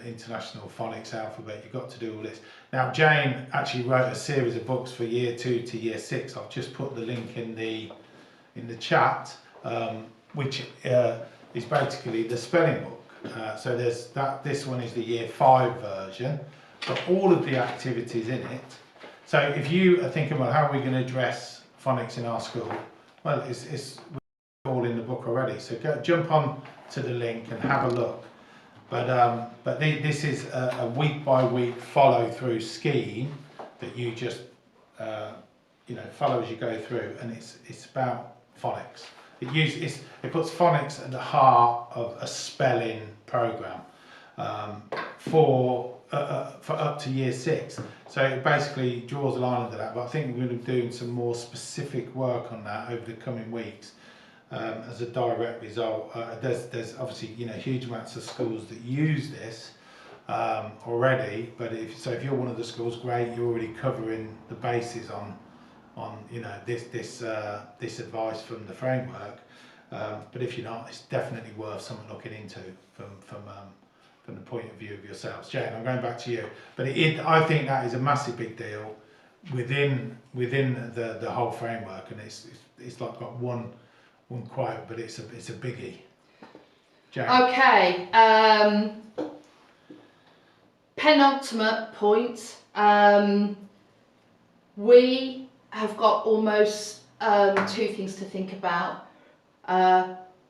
Speaker 2: international phonics alphabet, you've got to do all this. Now, Jane actually wrote a series of books for Year 2 to Year 6. I've just put the link in the chat, which is basically the spelling book. So there's that. This one is the Year 5 version, but all of the activities in it. So if you are thinking, well, how are we going to address phonics in our school? Well, it's all in the book already. So jump on to the link and have a look. But this is a week by week follow through scheme that you just you know, follow as you go through, and it's about phonics. It puts phonics at the heart of a spelling program for up to Year 6. So it basically draws a line under that. But I think we're going to be doing some more specific work on that over the coming weeks. As a direct result, there's obviously, you know, huge amounts of schools that use this, already. But if you're one of the schools, great, you're already covering the bases on this advice from the framework. But if you're not, it's definitely worth someone looking into from the point of view of yourselves. Jane, I'm going back to you. But I think that is a massive big deal within the whole framework, and it's like got one quote, but it's a biggie. Jane.
Speaker 1: Okay. Penultimate point. We have got almost 2 things to think about.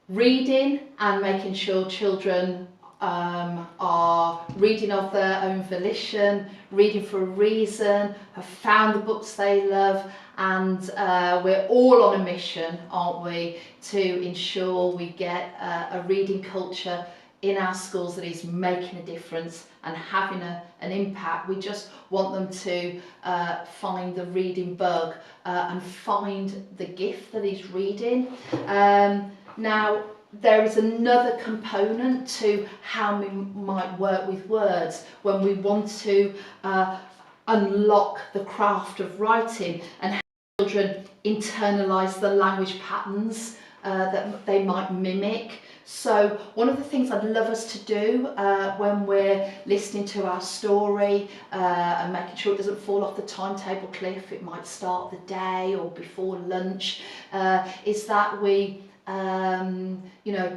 Speaker 1: Reading and making sure children are reading of their own volition, reading for a reason, have found the books they love, and we're all on a mission, aren't we, to ensure we get a reading culture in our schools that is making a difference and having an impact. We just want them to find the reading bug and find the gift that is reading. Now, there is another component to how we might work with words when we want to unlock the craft of writing, and how children internalise the language patterns that they might mimic. So one of the things I'd love us to do when we're listening to our story and making sure it doesn't fall off the timetable cliff, it might start the day or before lunch, is that we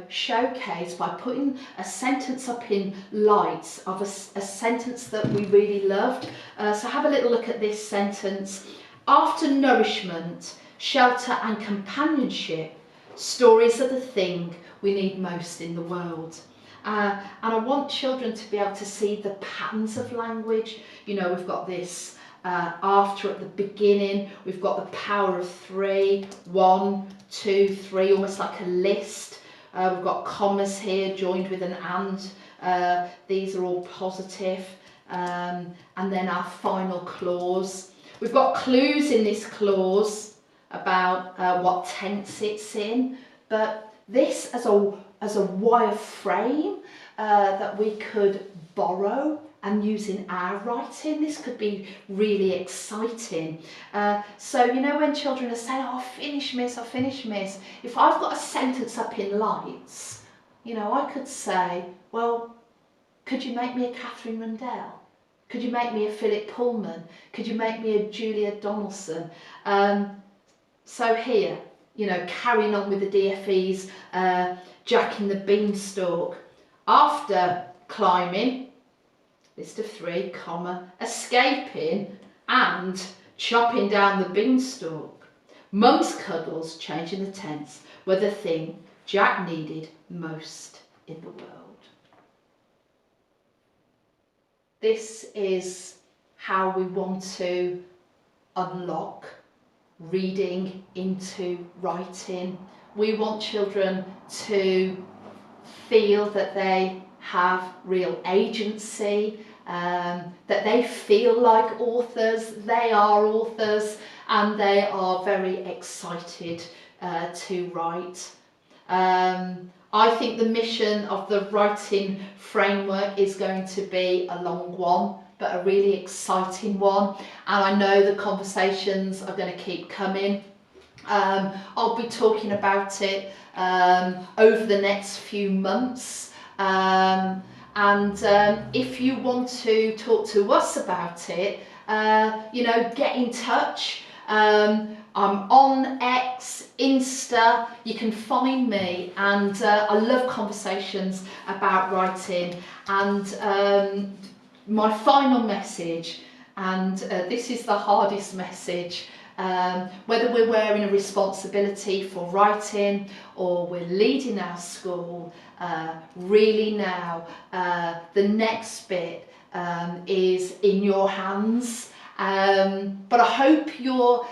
Speaker 1: showcase by putting a sentence up in lights of a sentence that we really love. So have a little look at this sentence. After nourishment, shelter and companionship, stories are the thing we need most in the world. And I want children to be able to see the patterns of language. We've got this after at the beginning, we've got the power of 3, 1, 2, 3, almost like a list. We've got commas here joined with an and. These are all positive. And then our final clause. We've got clues in this clause about what tense it's in, but this as a wireframe that we could borrow and use in our writing. This could be really exciting. So when children are saying, "Oh, finish, miss, if I've got a sentence up in lights, I could say, well, could you make me a Catherine Rundell? Could you make me a Philip Pullman? Could you make me a Julia Donaldson?" So here, carrying on with the DFEs, Jack in the Beanstalk. After climbing, list of 3, comma, escaping and chopping down the beanstalk, Mum's cuddles, changing the tense, were the thing Jack needed most in the world. This is how we want to unlock reading into writing. We want children to feel that they have real agency, that they feel like authors, they are authors, and they are very excited to write. I think the mission of the writing framework is going to be a long one, but a really exciting one, and I know the conversations are going to keep coming. I'll be talking about it over the next few months, and if you want to talk to us about it, get in touch. I'm on X, Insta, you can find me, and I love conversations about writing. And my final message, and this is the hardest message, whether we're wearing a responsibility for writing or we're leading our school, really now the next bit is in your hands. But I hope you're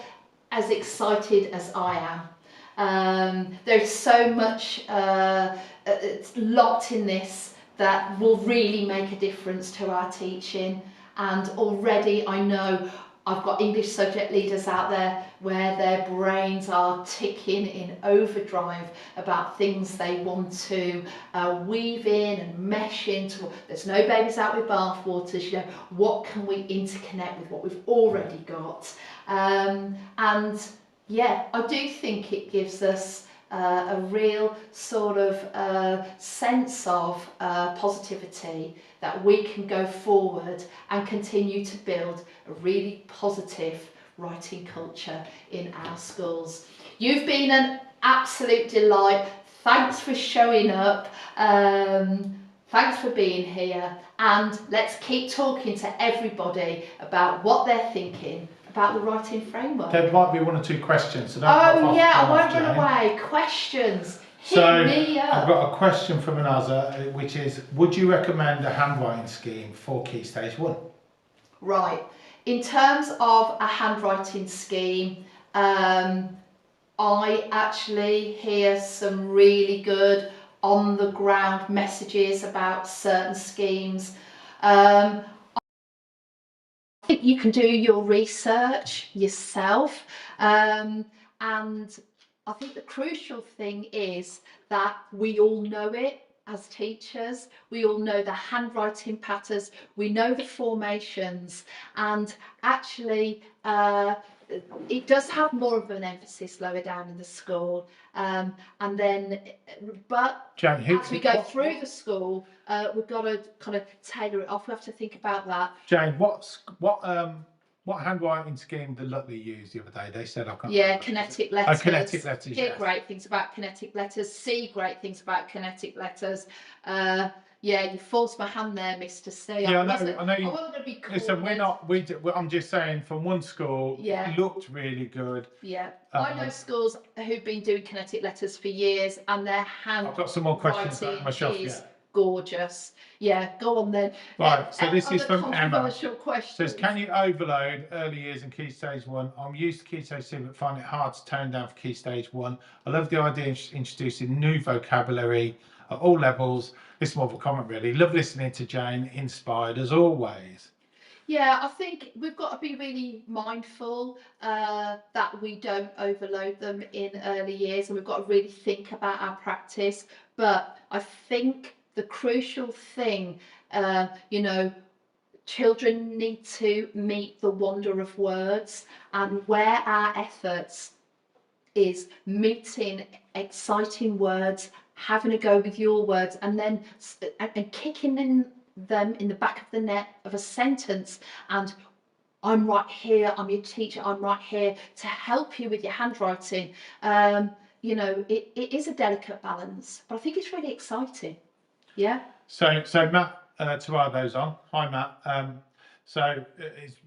Speaker 1: as excited as I am. There's so much it's locked in this that will really make a difference to our teaching, and already I know I've got English subject leaders out there where their brains are ticking in overdrive about things they want to weave in and mesh into. There's no babies out with bathwaters, you know, what can we interconnect with what we've already got? And yeah, I do think it gives us a real sort of sense of positivity that we can go forward and continue to build a really positive writing culture in our schools. You've been an absolute delight. Thanks for showing up. Thanks for being here, and let's keep talking to everybody about what they're thinking about the writing framework.
Speaker 2: There might be one or two questions. So
Speaker 1: oh yeah, I won't run away. Questions. Hit me up.
Speaker 2: I've got a question from Anaza, which is, would you recommend a handwriting scheme for Key Stage 1?
Speaker 1: Right. In terms of a handwriting scheme, I actually hear some really good on the ground messages about certain schemes. I think you can do your research yourself, and I think the crucial thing is that we all know it as teachers. We all know the handwriting patterns, we know the formations, and actually it does have more of an emphasis lower down in the school, and then but
Speaker 2: Jane,
Speaker 1: as we go through the school, we've got to kind of tailor it off. We have to think about that.
Speaker 2: Jane, what handwriting scheme did Lutley use the other day? They said I can't.
Speaker 1: Yeah, kinetic letters.
Speaker 2: Oh, kinetic letters.
Speaker 1: Hear
Speaker 2: yes.
Speaker 1: great things about kinetic letters. See great things about kinetic letters. Yeah, you forced my hand there, Mr. C.
Speaker 2: Yeah, I know.
Speaker 1: I wasn't going to be cool.
Speaker 2: Listen, I'm just saying, from one school,
Speaker 1: yeah,
Speaker 2: it looked really good.
Speaker 1: Yeah, I know schools who've been doing kinetic letters for years, and their hand.
Speaker 2: I've got some more questions myself.
Speaker 1: Yeah. Gorgeous. Yeah, go on then.
Speaker 2: Right, so this is from Emma.
Speaker 1: Questions.
Speaker 2: Says, can you overload early years in Key Stage 1? I'm used to Key Stage 2, but find it hard to tone down for Key Stage 1. I love the idea of introducing new vocabulary at all levels. This is more of a comment, really. Love listening to Jane, inspired as always.
Speaker 1: Yeah, I think we've got to be really mindful that we don't overload them in early years, and we've got to really think about our practice. But I think the crucial thing, you know, children need to meet the wonder of words, and where our efforts is meeting exciting words, having a go with your words, and then and kicking in them in the back of the net of a sentence, and I'm right here, I'm your teacher, I'm right here to help you with your handwriting. You know, it is a delicate balance, but I think it's really exciting. Yeah. So
Speaker 2: Matt, to add those on, hi Matt. So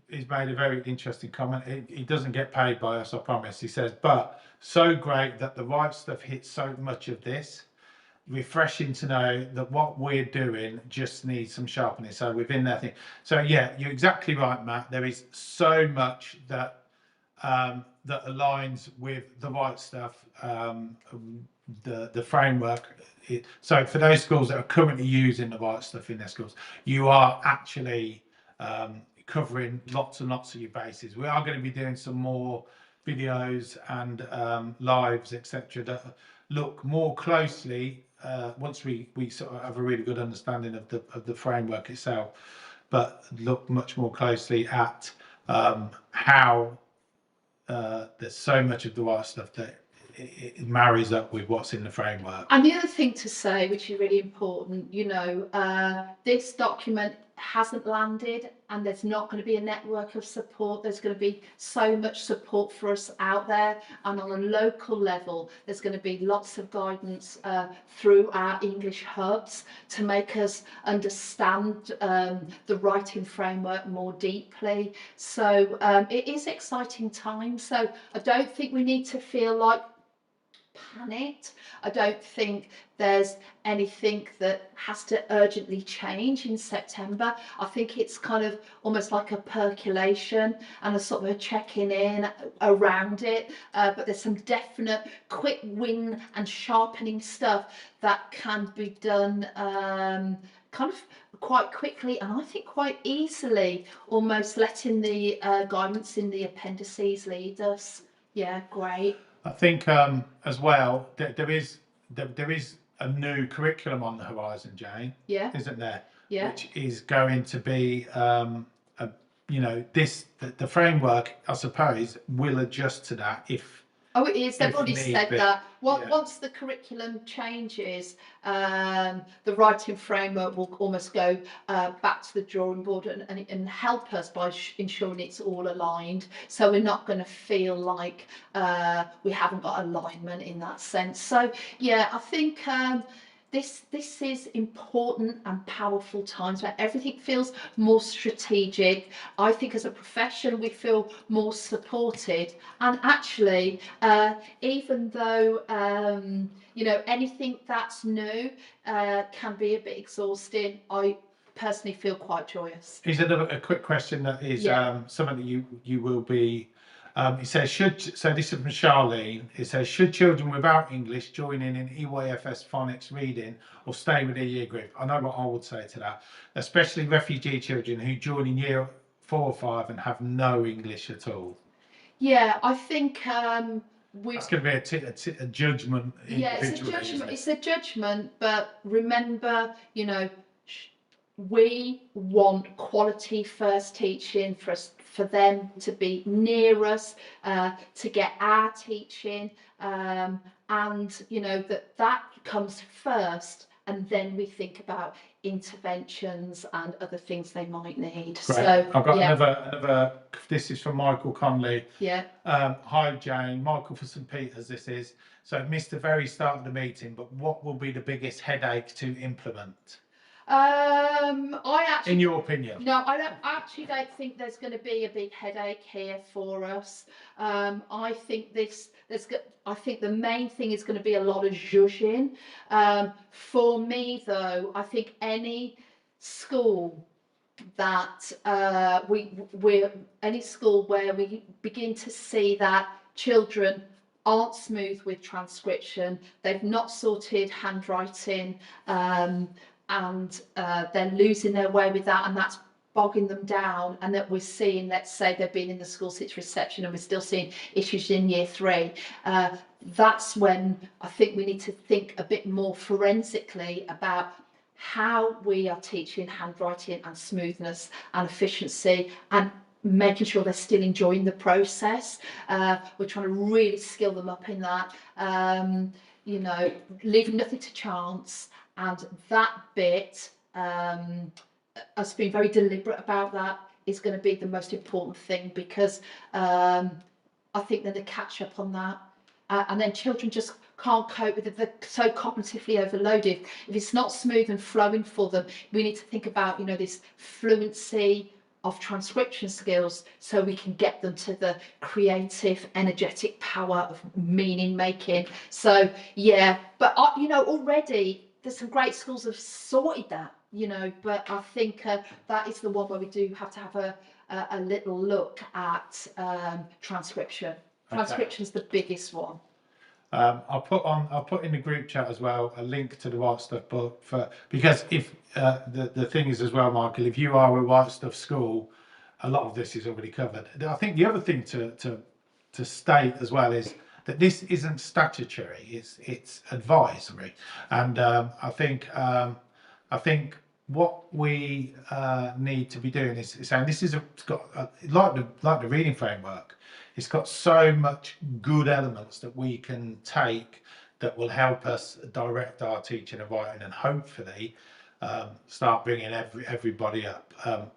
Speaker 2: he's made a very interesting comment. He doesn't get paid by us, I promise. He says, but so great that the right stuff hits so much of this. Refreshing to know that what we're doing just needs some sharpening. So within that thing. So yeah, you're exactly right, Matt. There is so much that that aligns with the right stuff, the framework. So for those schools that are currently using the right stuff in their schools, you are actually covering lots and lots of your bases. We are going to be doing some more videos and lives, etc., that look more closely once we sort of have a really good understanding of the framework itself, but look much more closely at how there's so much of the right stuff that it marries up with what's in the framework.
Speaker 1: And the other thing to say, which is really important, you know, this document hasn't landed, and there's not going to be a network of support. There's going to be so much support for us out there, and on a local level there's going to be lots of guidance through our English hubs to make us understand the writing framework more deeply. So it is exciting time. So I don't think we need to feel like panicked. I don't think there's anything that has to urgently change in September. I think it's kind of almost like a percolation and a sort of a checking in around it, but there's some definite quick win and sharpening stuff that can be done kind of quite quickly, and I think quite easily, almost letting the guidance in the appendices lead us. Yeah, great.
Speaker 2: I think as well there is a new curriculum on the horizon, Jane,
Speaker 1: Yeah,
Speaker 2: isn't there?
Speaker 1: yeah.
Speaker 2: Which is going to be you know, the framework, I suppose, will adjust to that if
Speaker 1: Oh, it is. They've already
Speaker 2: need
Speaker 1: said
Speaker 2: be.
Speaker 1: that.
Speaker 2: Yeah.
Speaker 1: Once the curriculum changes, the writing framework will almost go back to the drawing board and help us by ensuring it's all aligned. So we're not going to feel like we haven't got alignment in that sense. So yeah, I think this is important and powerful times where everything feels more strategic. I think as a profession we feel more supported, and actually even though you know, anything that's new can be a bit exhausting, I personally feel quite joyous.
Speaker 2: Is a quick question that is something that you will be. It says so this is from Charlene. It says, should children without English join in EYFS phonics reading or stay with their year group? I know what I would say to that, especially refugee children who join in year 4 or 5 and have no English at all.
Speaker 1: Yeah, I think
Speaker 2: that's going to be a judgment.
Speaker 1: Yeah, it's a judgment. It's a judgment, but remember, you know, we want quality first teaching for us, for them to be near us, to get our teaching, and you know that comes first, and then we think about interventions and other things they might need.
Speaker 2: Great.
Speaker 1: So
Speaker 2: I've got another. This is from Michael Conley.
Speaker 1: Yeah.
Speaker 2: Hi Jane, Michael for St Peters. This is. So missed the very start of the meeting, but what will be the biggest headache to implement?
Speaker 1: I actually,
Speaker 2: in your opinion?
Speaker 1: No, I don't think there's going to be a big headache here for us. I think I think the main thing is going to be a lot of zhuzhing. For me, though, I think any school that any school where we begin to see that children aren't smooth with transcription, they've not sorted handwriting, and they're losing their way with that, and that's bogging them down, and that we're seeing, let's say they've been in the school since reception and we're still seeing issues in year 3, that's when I think we need to think a bit more forensically about how we are teaching handwriting and smoothness and efficiency, and making sure they're still enjoying the process. We're trying to really skill them up in that, you know, leaving nothing to chance. And that bit, us being very deliberate about that, is going to be the most important thing, because I think then they catch up on that, and then children just can't cope with it. They're so cognitively overloaded. If it's not smooth and flowing for them, we need to think about, you know, this fluency of transcription skills, so we can get them to the creative, energetic power of meaning making. So yeah, but you know, already there's some great schools have sorted that, you know, but I think that is the one where we do have to have a little look at transcription. Transcription's the biggest one.
Speaker 2: I'll put in the group chat as well a link to the White Stuff book, because if the thing is as well, Michael, if you are a White Stuff school, a lot of this is already covered. I think the other thing to state as well is that this isn't statutory; it's advisory, and I think what we need to be doing is saying this is it's got like the reading framework. It's got so much good elements that we can take that will help us direct our teaching and writing, and hopefully start bringing everybody up.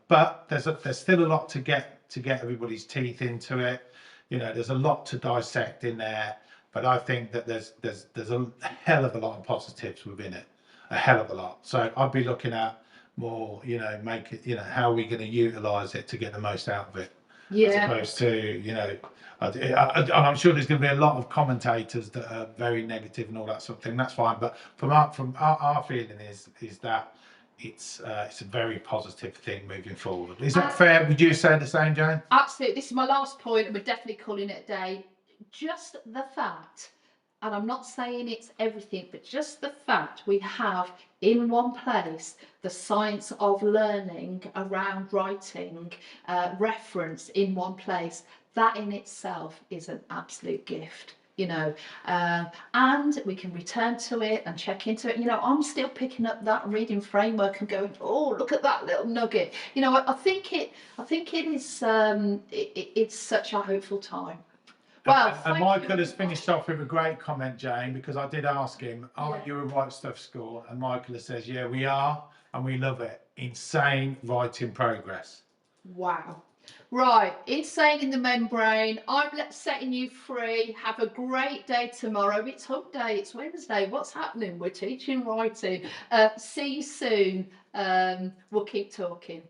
Speaker 2: But there's still a lot to get everybody's teeth into it. You know, there's a lot to dissect in there. But I think that there's a hell of a lot of positives within it, a hell of a lot. So I'd be looking at more, you know, make it, you know, how are we going to utilise it to get the most out of it. Yeah. As opposed to, you know, I'm sure there's going to be a lot of commentators that are very negative and all that sort of thing. That's fine, but from our feeling is that it's a very positive thing moving forward. Is that fair? Would you say the same, Jane?
Speaker 1: Absolutely. This is my last point, and we're definitely calling it a day. Just the fact, and I'm not saying it's everything, but just the fact we have in one place, the science of learning around writing, reference in one place, that in itself is an absolute gift. You know, and we can return to it and check into it. You know, I'm still picking up that reading framework and going, oh, look at that little nugget. You know, I think it is, it's such a hopeful time. Well,
Speaker 2: and Michael has finished off with a great comment, Jane, because I did ask him, aren't you a Right Stuff school? And Michael says, yeah, we are, and we love it. Insane writing progress.
Speaker 1: Wow. Right, Insane in the Membrane. I'm setting you free. Have a great day tomorrow. It's hump day, it's Wednesday. What's happening? We're teaching writing. See you soon. We'll keep talking.